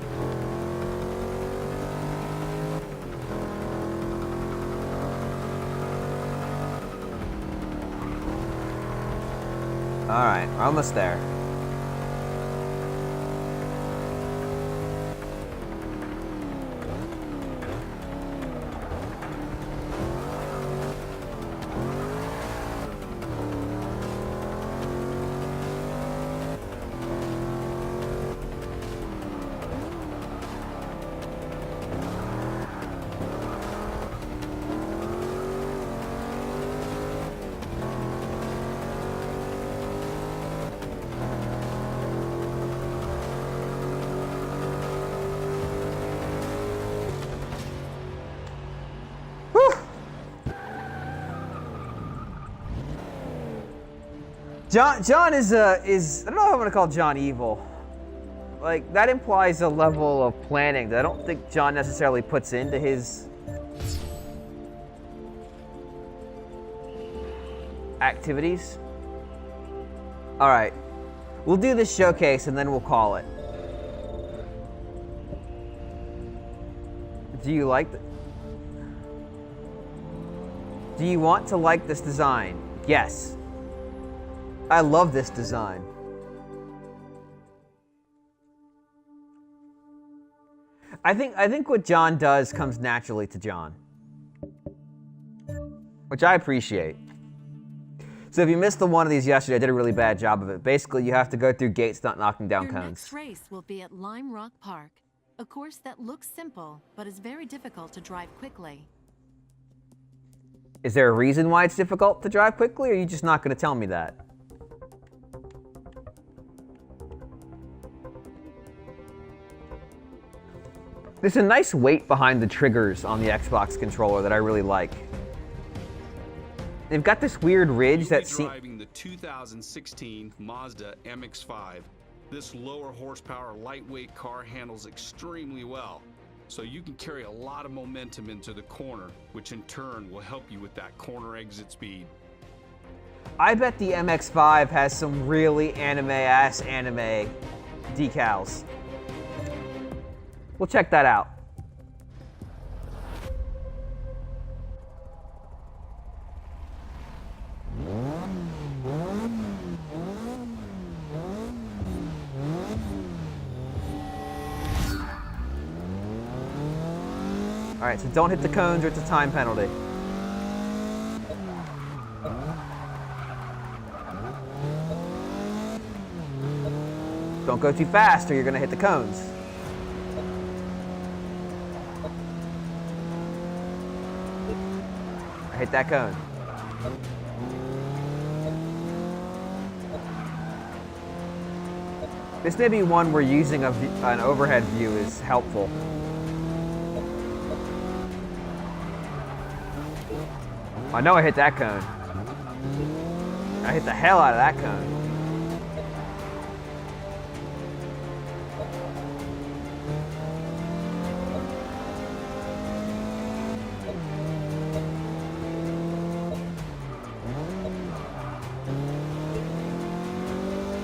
All right, we're almost there. John is I don't know if I'm gonna call John evil. Like, that implies a level of planning that I don't think John necessarily puts into his activities. All right, we'll do this showcase and then we'll call it. Do you like it? Do you want to like this design? Yes. I love this design. I think what John does comes naturally to John, which I appreciate. So if you missed the one of these yesterday, I did a really bad job of it. Basically, you have to go through gates, not knocking down Your cones. next race will be at Lime Rock Park, a course that looks simple but is very difficult to drive quickly. Is there a reason why it's difficult to drive quickly, or are you just not going to tell me that? There's a nice weight behind the triggers on the Xbox controller that I really like. They've got this weird ridge that seems... driving the 2016 Mazda MX-5. This lower horsepower, lightweight car handles extremely well, so you can carry a lot of momentum into the corner, which in turn will help you with that corner exit speed. I bet the MX-5 has some really anime-ass anime decals. We'll check that out. All right, so don't hit the cones or it's a time penalty. Don't go too fast or you're gonna hit the cones. Hit that cone. This may be one where using an overhead view is helpful. I know I hit that cone. I hit the hell out of that cone.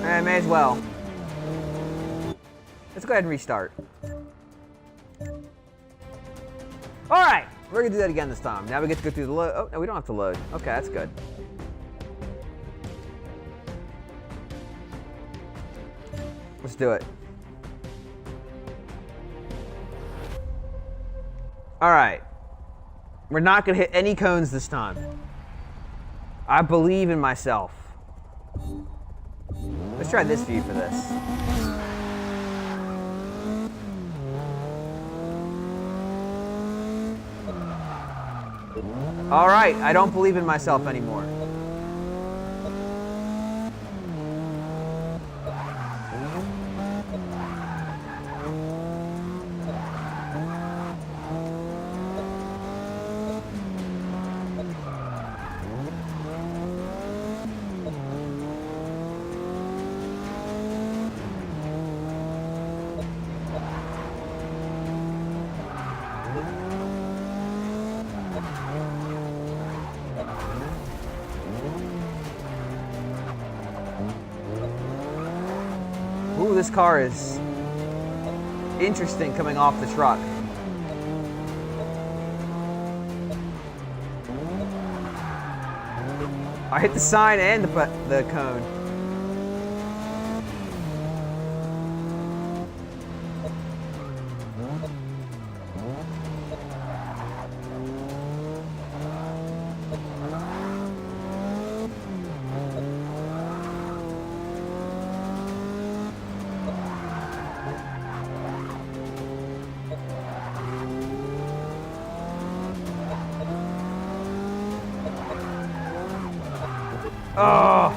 I may as well. Let's go ahead and restart. All right, we're gonna do that again this time. Now we get to go through the load. Oh, no, we don't have to load. Okay, that's good. Let's do it. All right. We're not gonna hit any cones this time. I believe in myself. Let's try this view for this. All right, I don't believe in myself anymore. Ooh, this car is interesting coming off the truck. I hit the sign and the cone. Oh!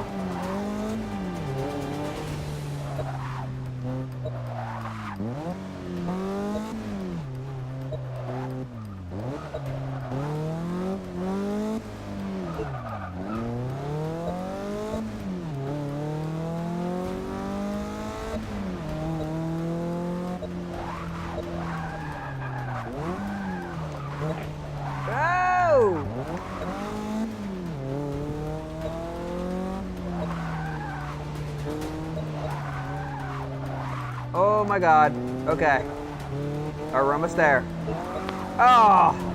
Oh! Oh my god. Okay. Alright, we're almost there. Oh!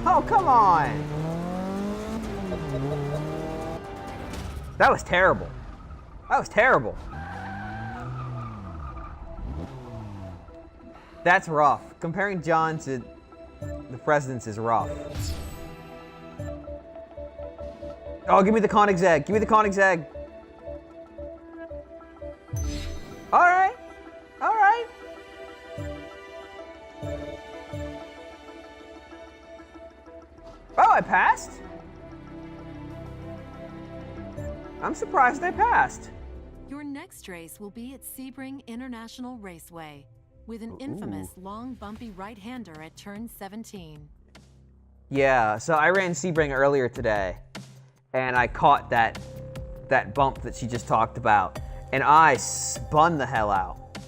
Oh, come on! That was terrible. That was terrible. That's rough. Comparing John to the Presidents is rough. Oh, give me the Koenigsegg. Give me the Koenigsegg. All right. All right. Oh, I passed? I'm surprised I passed. Your next race will be at Sebring International Raceway, with an infamous long, bumpy right-hander at turn 17. Yeah, so I ran Sebring earlier today, and I caught that bump that she just talked about, and I spun the hell out.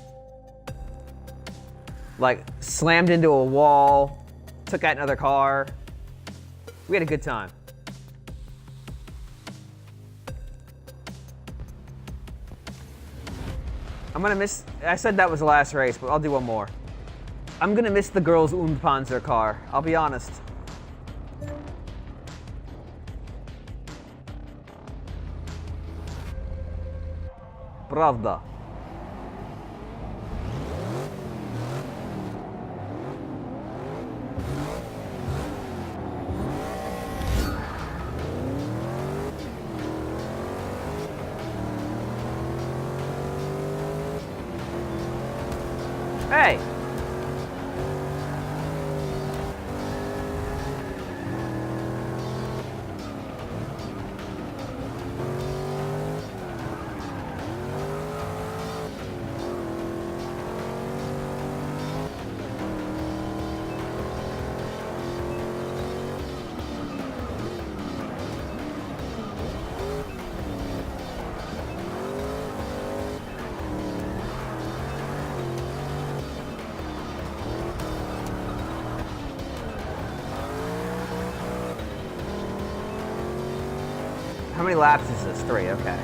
Like, slammed into a wall, took out another car. We had a good time. I'm gonna miss, I said that was the last race, but I'll do one more. I'm gonna miss the girls' Panzer car, I'll be honest. Pravda. Hey! How many laps is this? 3, okay.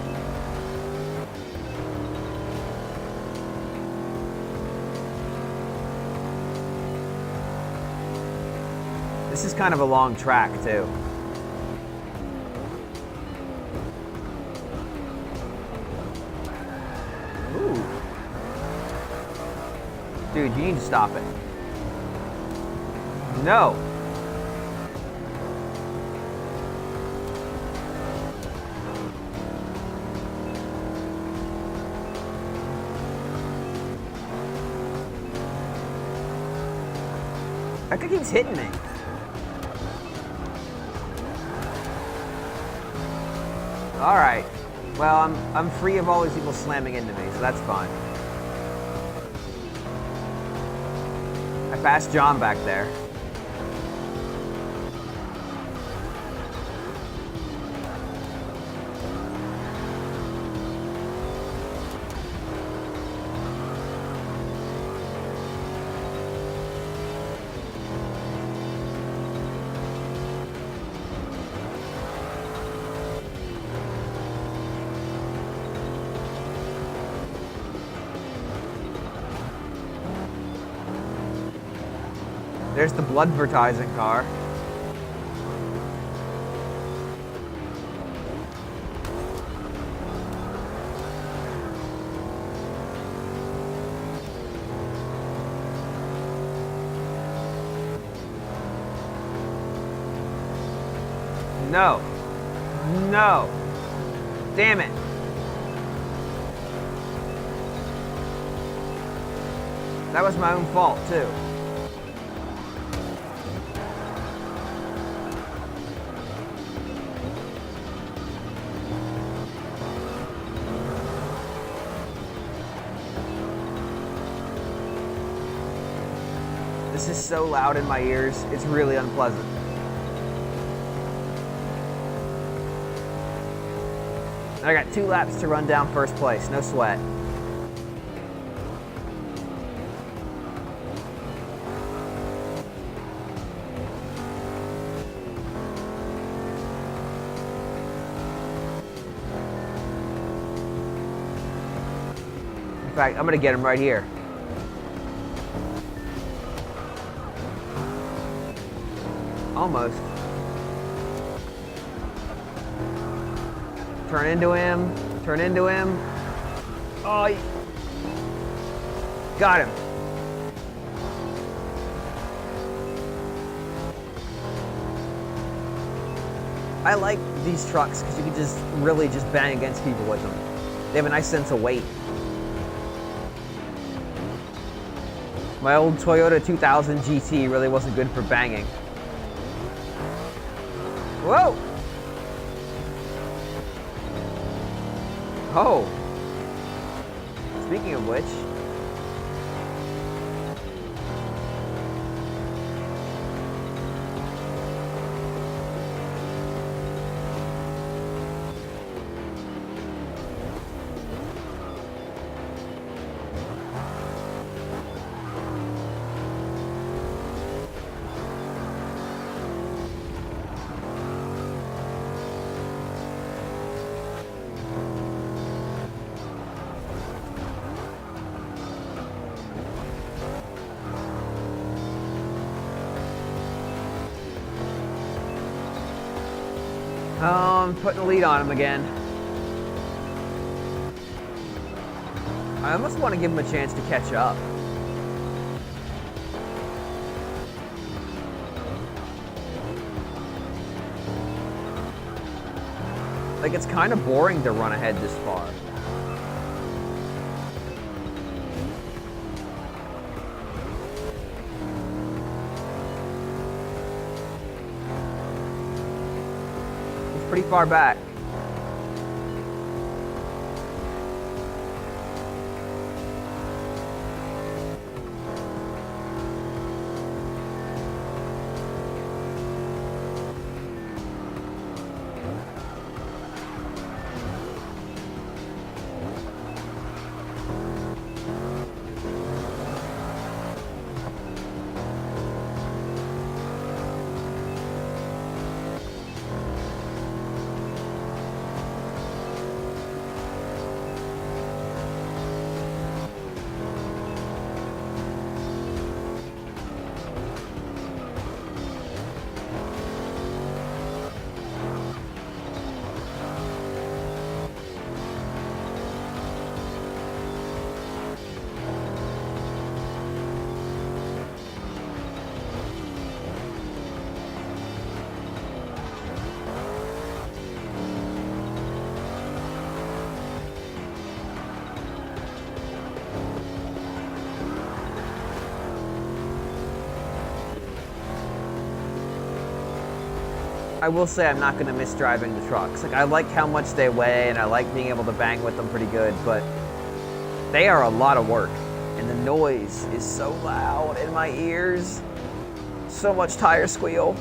This is kind of a long track, too. Ooh. Dude, you need to stop it. No. That guy keeps hitting me. All right. Well, I'm free of all these people slamming into me, so that's fine. I passed John back there. There's the bloodvertising car. No. No. Damn it. That was my own fault, too. This is so loud in my ears, it's really unpleasant. I got 2 laps to run down first place, no sweat. In fact, I'm gonna get him right here. Almost. Turn into him. Turn into him. Oh, got him. I like these trucks because you can just really just bang against people with them. They have a nice sense of weight. My old Toyota 2000 GT really wasn't good for banging. Whoa! Oh! Speaking of which... I'm putting the lead on him again. I almost want to give him a chance to catch up. Like, it's kind of boring to run ahead this far. Pretty far back. I will say I'm not going to miss driving the trucks. Like, I like how much they weigh, and I like being able to bang with them pretty good, but they are a lot of work, and the noise is so loud in my ears. So much tire squeal.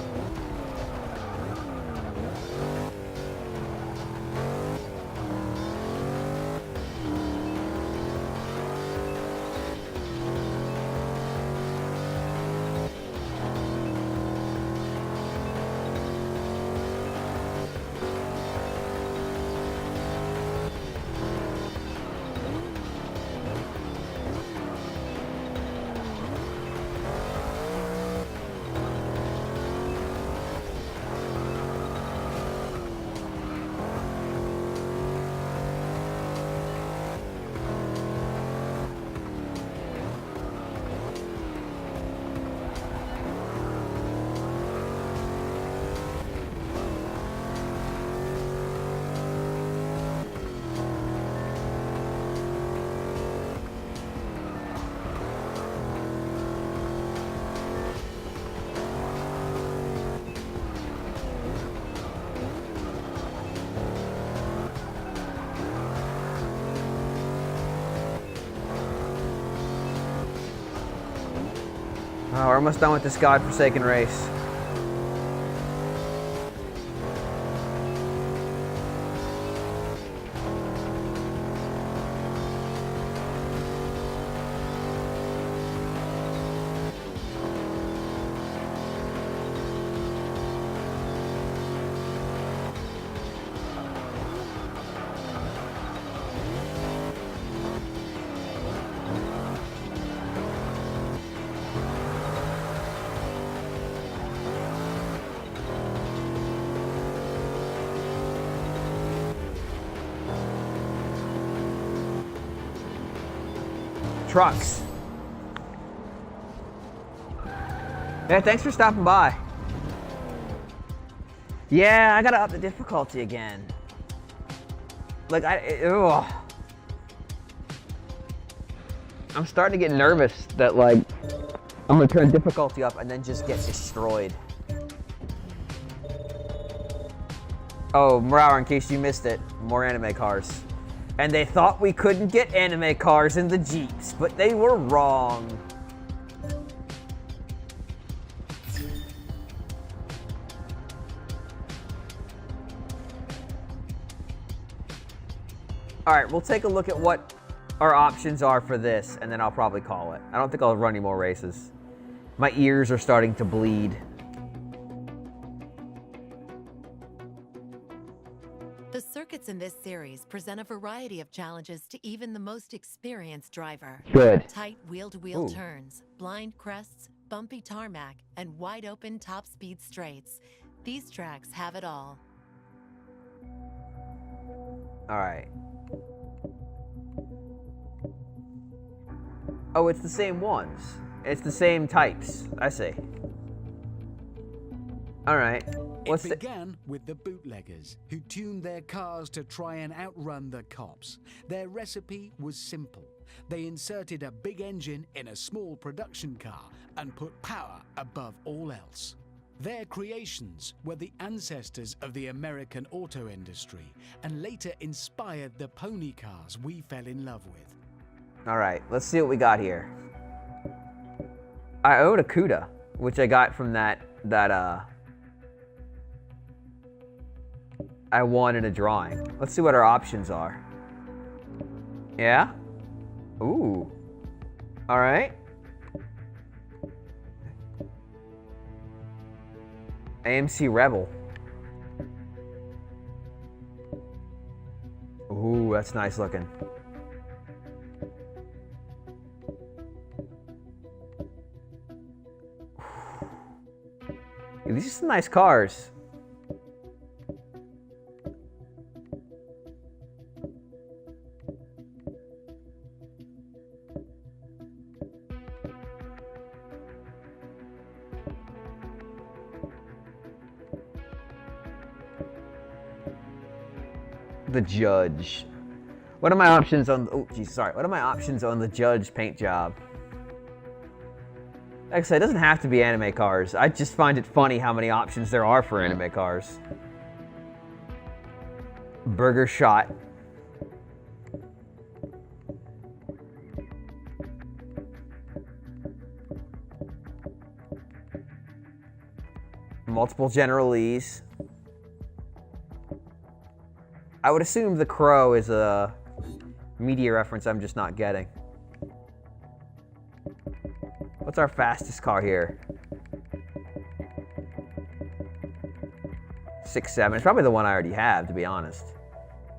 Oh, we're almost done with this godforsaken race. Trucks. Yeah, thanks for stopping by. Yeah, I gotta up the difficulty again. Like, ugh. I'm starting to get nervous that, like, I'm gonna turn difficulty up and then just get destroyed. Oh, Mauer, in case you missed it, more anime cars. And they thought we couldn't get anime cars in the Jeeps, but they were wrong. All right, we'll take a look at what our options are for this, and then I'll probably call it. I don't think I'll run any more races. My ears are starting to bleed. The circuits in this series present a variety of challenges to even the most experienced driver. Good. Tight wheel-to-wheel Ooh. turns, blind crests, bumpy tarmac, and wide-open top-speed straights. These tracks have it all. All right. Oh, it's the same ones. It's the same types. I see. All right. It began with the bootleggers, who tuned their cars to try and outrun the cops. Their recipe was simple. They inserted a big engine in a small production car and put power above all else. Their creations were the ancestors of the American auto industry and later inspired the pony cars we fell in love with. All right, let's see what we got here. I own a CUDA, which I got from that I won in a drawing. Let's see what our options are. Yeah? Ooh. All right. AMC Rebel. Ooh, that's nice looking. These are some nice cars. The Judge. What are my options on? Oh, geez, sorry. What are my options on the Judge paint job? Like I said, it doesn't have to be anime cars. I just find it funny how many options there are for anime cars. Burger Shot. Multiple General Lees. I would assume the Crow is a media reference I'm just not getting. What's our fastest car here? 6.7. It's probably the one I already have, to be honest.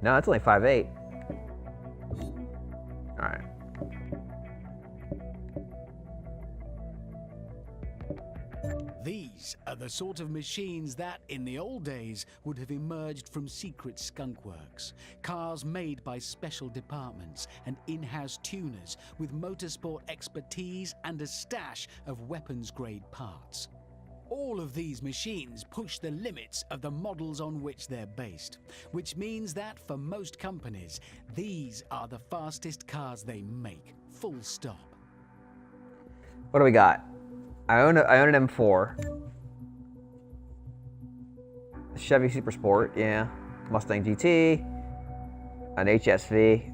No, it's only 5.8. All right. These are the sort of machines that, in the old days, would have emerged from secret skunk works. Cars made by special departments and in-house tuners with motorsport expertise and a stash of weapons-grade parts. All of these machines push the limits of the models on which they're based, which means that for most companies, these are the fastest cars they make, full stop. What do we got? I own an M4. Chevy Super Sport, yeah. Mustang GT. An HSV.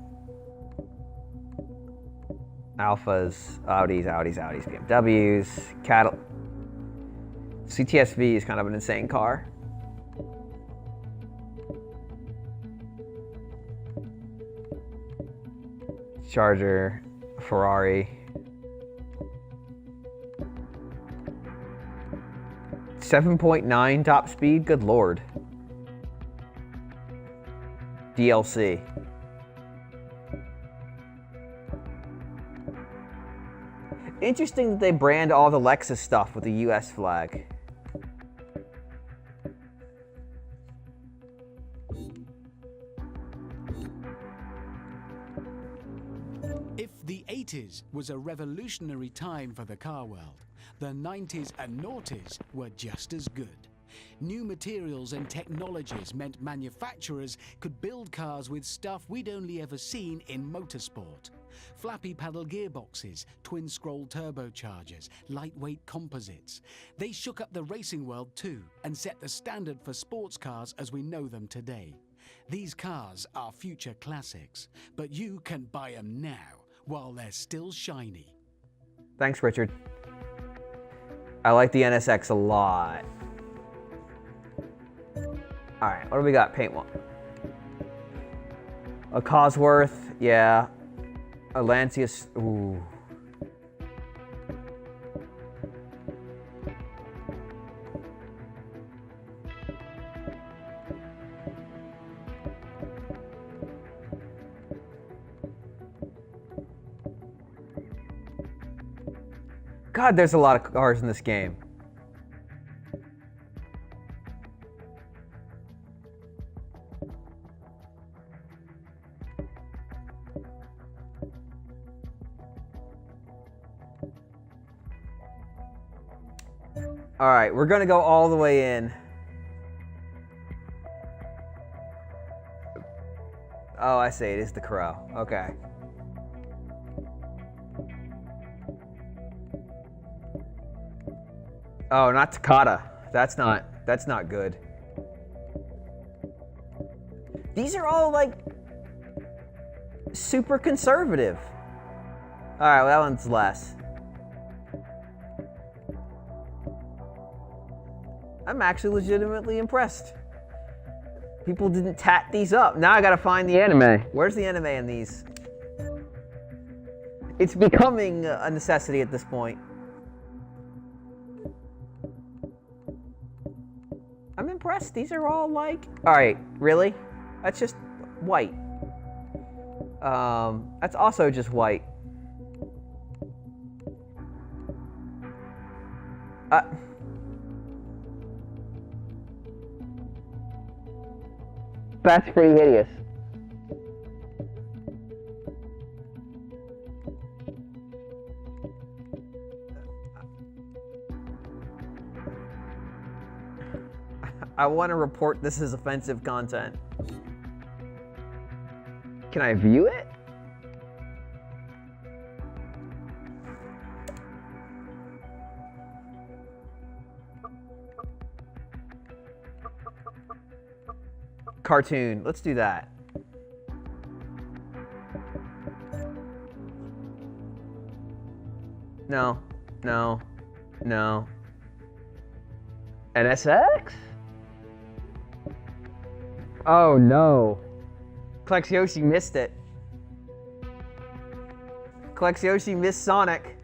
Alphas, Audis, BMWs, CTSV is kind of an insane car. Charger, Ferrari. 7.9 top speed, good lord. DLC. Interesting that they brand all the Lexus stuff with the US flag. If the 80s was a revolutionary time for the car world, the 90s and noughties were just as good. New materials and technologies meant manufacturers could build cars with stuff we'd only ever seen in motorsport. Flappy paddle gearboxes, twin-scroll turbochargers, lightweight composites. They shook up the racing world too and set the standard for sports cars as we know them today. These cars are future classics, but you can buy them now while they're still shiny. Thanks, Richard. I like the NSX a lot. All right, what do we got? Paint one. A Cosworth, yeah. A Lancius, ooh. God, there's a lot of cars in this game. All right, we're gonna go all the way in. Oh, I see, it is the Crow. Okay. Oh, not Takata. That's not good. These are all like super conservative. All right, well, that one's less. I'm actually legitimately impressed. People didn't tat these up. Now I gotta find the anime. Where's the anime in these? It's becoming a necessity at this point. I'm impressed. These are all like... All right, really? That's just white. That's also just white. That's pretty hideous. I want to report this as offensive content. Can I view it? Cartoon. Let's do that. No. No. No. NSX? Oh no. Klexyoshi missed it. Klexyoshi missed Sonic.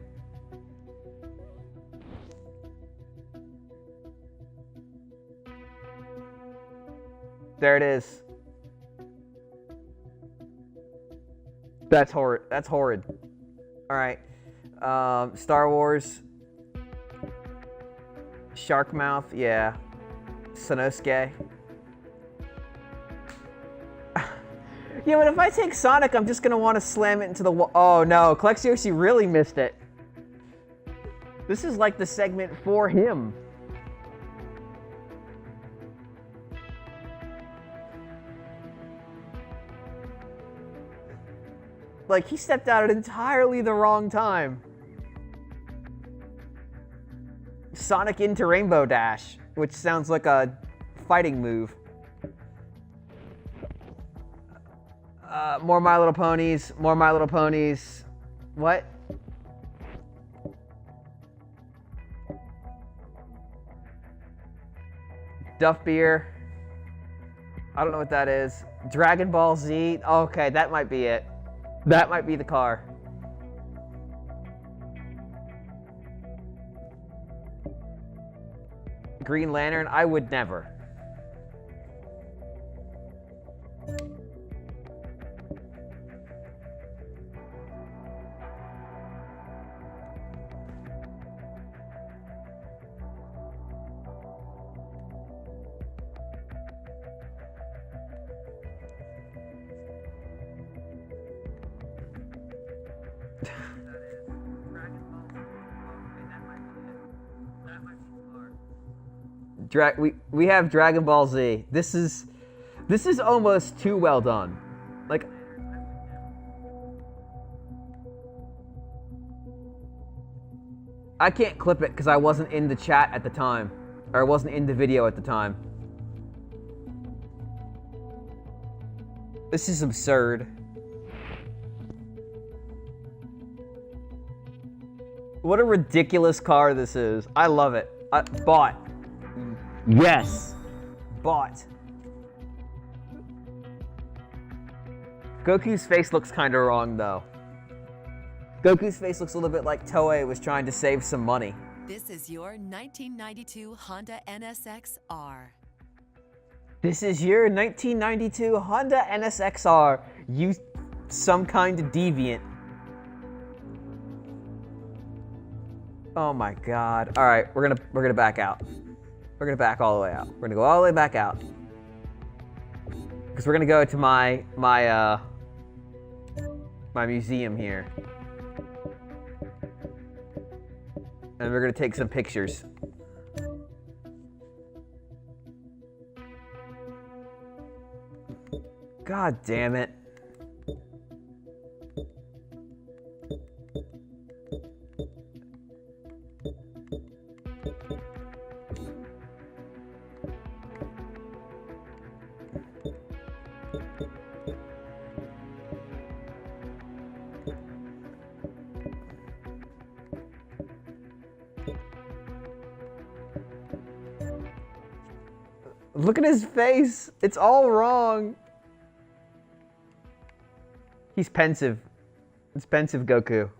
There it is. That's horrid. That's horrid. All right. Star Wars. Sharkmouth, yeah. Sanosuke. Yeah, but if I take Sonic, I'm just gonna want to slam it into the wall. Oh no, Klexyoshi really missed it. This is like the segment for him. Like, he stepped out at entirely the wrong time. Sonic into Rainbow Dash, which sounds like a fighting move. More My Little Ponies, more My Little Ponies. What? Duff Beer. I don't know what that is. Dragon Ball Z. Okay, that might be it. That might be the car. Green Lantern. I would never. We have Dragon Ball Z. This is almost too well done. Like, I can't clip it because I wasn't in the chat at the time, or I wasn't in the video at the time. This is absurd. What a ridiculous car this is. I love it. Bought. Yes. Bought. Goku's face looks kind of wrong, though. Goku's face looks a little bit like Toei was trying to save some money. This is your 1992 Honda NSX-R. This is your 1992 Honda NSX-R. You some kind of deviant. Oh my god. All right, we're gonna back out. We're gonna back all the way out. We're gonna go all the way back out. Because we're gonna go to my museum here. And we're gonna take some pictures. God damn it. Look at his face. It's all wrong. He's pensive. It's pensive Goku.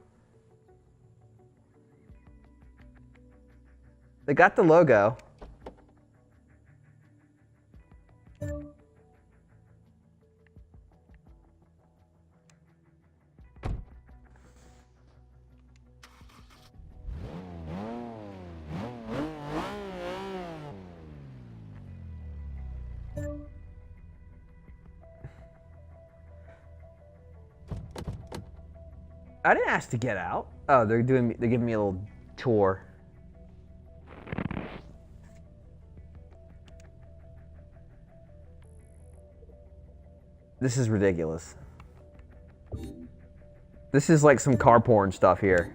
They got the logo. I didn't ask to get out. Oh, they're giving me a little tour. This is ridiculous. This is like some car porn stuff here.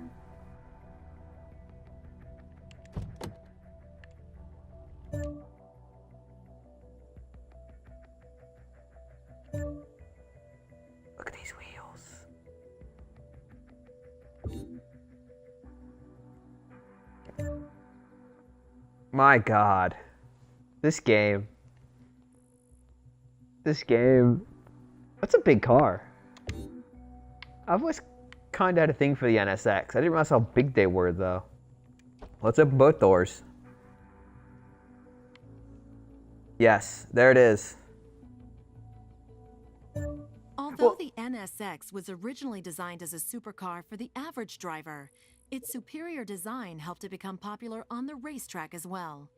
Look at these wheels. My God. This game. That's a big car. I've always kind of had a thing for the NSX. I didn't realize how big they were, though. Let's open both doors. Yes, there it is. Although the NSX was originally designed as a supercar for the average driver, its superior design helped it become popular on the racetrack as well.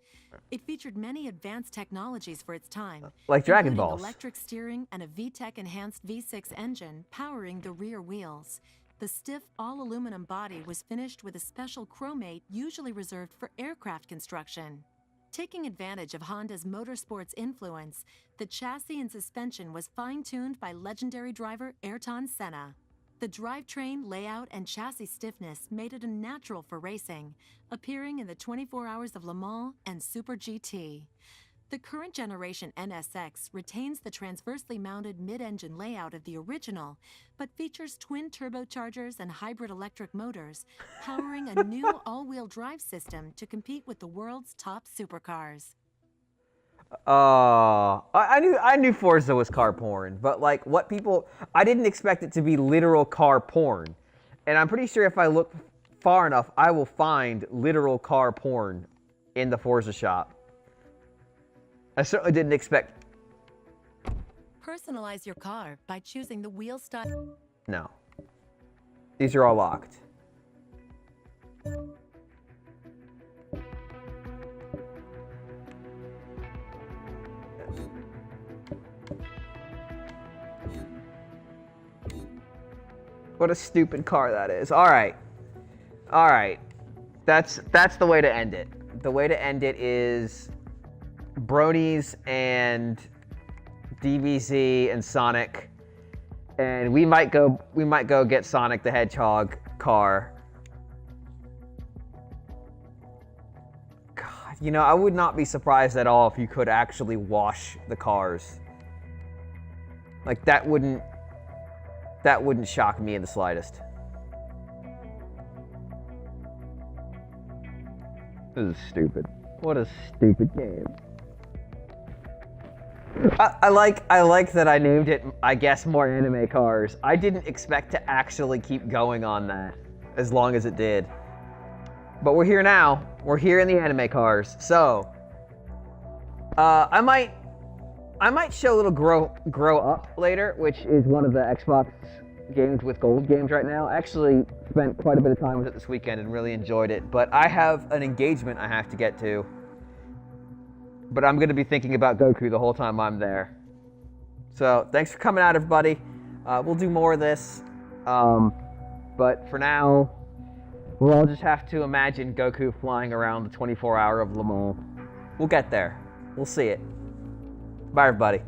It featured many advanced technologies for its time, like Dragon including Balls. electric steering and a VTEC enhanced V6 engine powering the rear wheels. The stiff all-aluminum body was finished with a special chromate usually reserved for aircraft construction. Taking advantage of Honda's motorsports influence, the chassis and suspension was fine-tuned by legendary driver Ayrton Senna. The drivetrain, layout, and chassis stiffness made it a natural for racing, appearing in the 24 Hours of Le Mans and Super GT. The current generation NSX retains the transversely mounted mid-engine layout of the original, but features twin turbochargers and hybrid electric motors, powering a new all-wheel drive system to compete with the world's top supercars. I knew Forza was car porn, but like what people, I didn't expect it to be literal car porn. And I'm pretty sure if I look far enough, I will find literal car porn in the Forza shop. I certainly didn't expect. Personalize your car by choosing the wheel style. No. These are all locked. What a stupid car that is. All right. All right. That's the way to end it. The way to end it is Bronies and DBZ and Sonic, and we might go get Sonic the Hedgehog car. God, you know, I would not be surprised at all if you could actually wash the cars. Like that wouldn't shock me in the slightest. This is stupid. What a stupid game. I like that I named it, I guess, more anime cars. I didn't expect to actually keep going on that as long as it did. But we're here now. We're here in the anime cars. So I might show a little grow up later, which is one of the Xbox games with gold games right now. I actually spent quite a bit of time with it this weekend and really enjoyed it. But I have an engagement I have to get to. But I'm going to be thinking about Goku the whole time I'm there. So thanks for coming out, everybody. We'll do more of this. But for now, we'll all just have to imagine Goku flying around the 24-hour of Le Mans. We'll get there. We'll see it. Bye, everybody.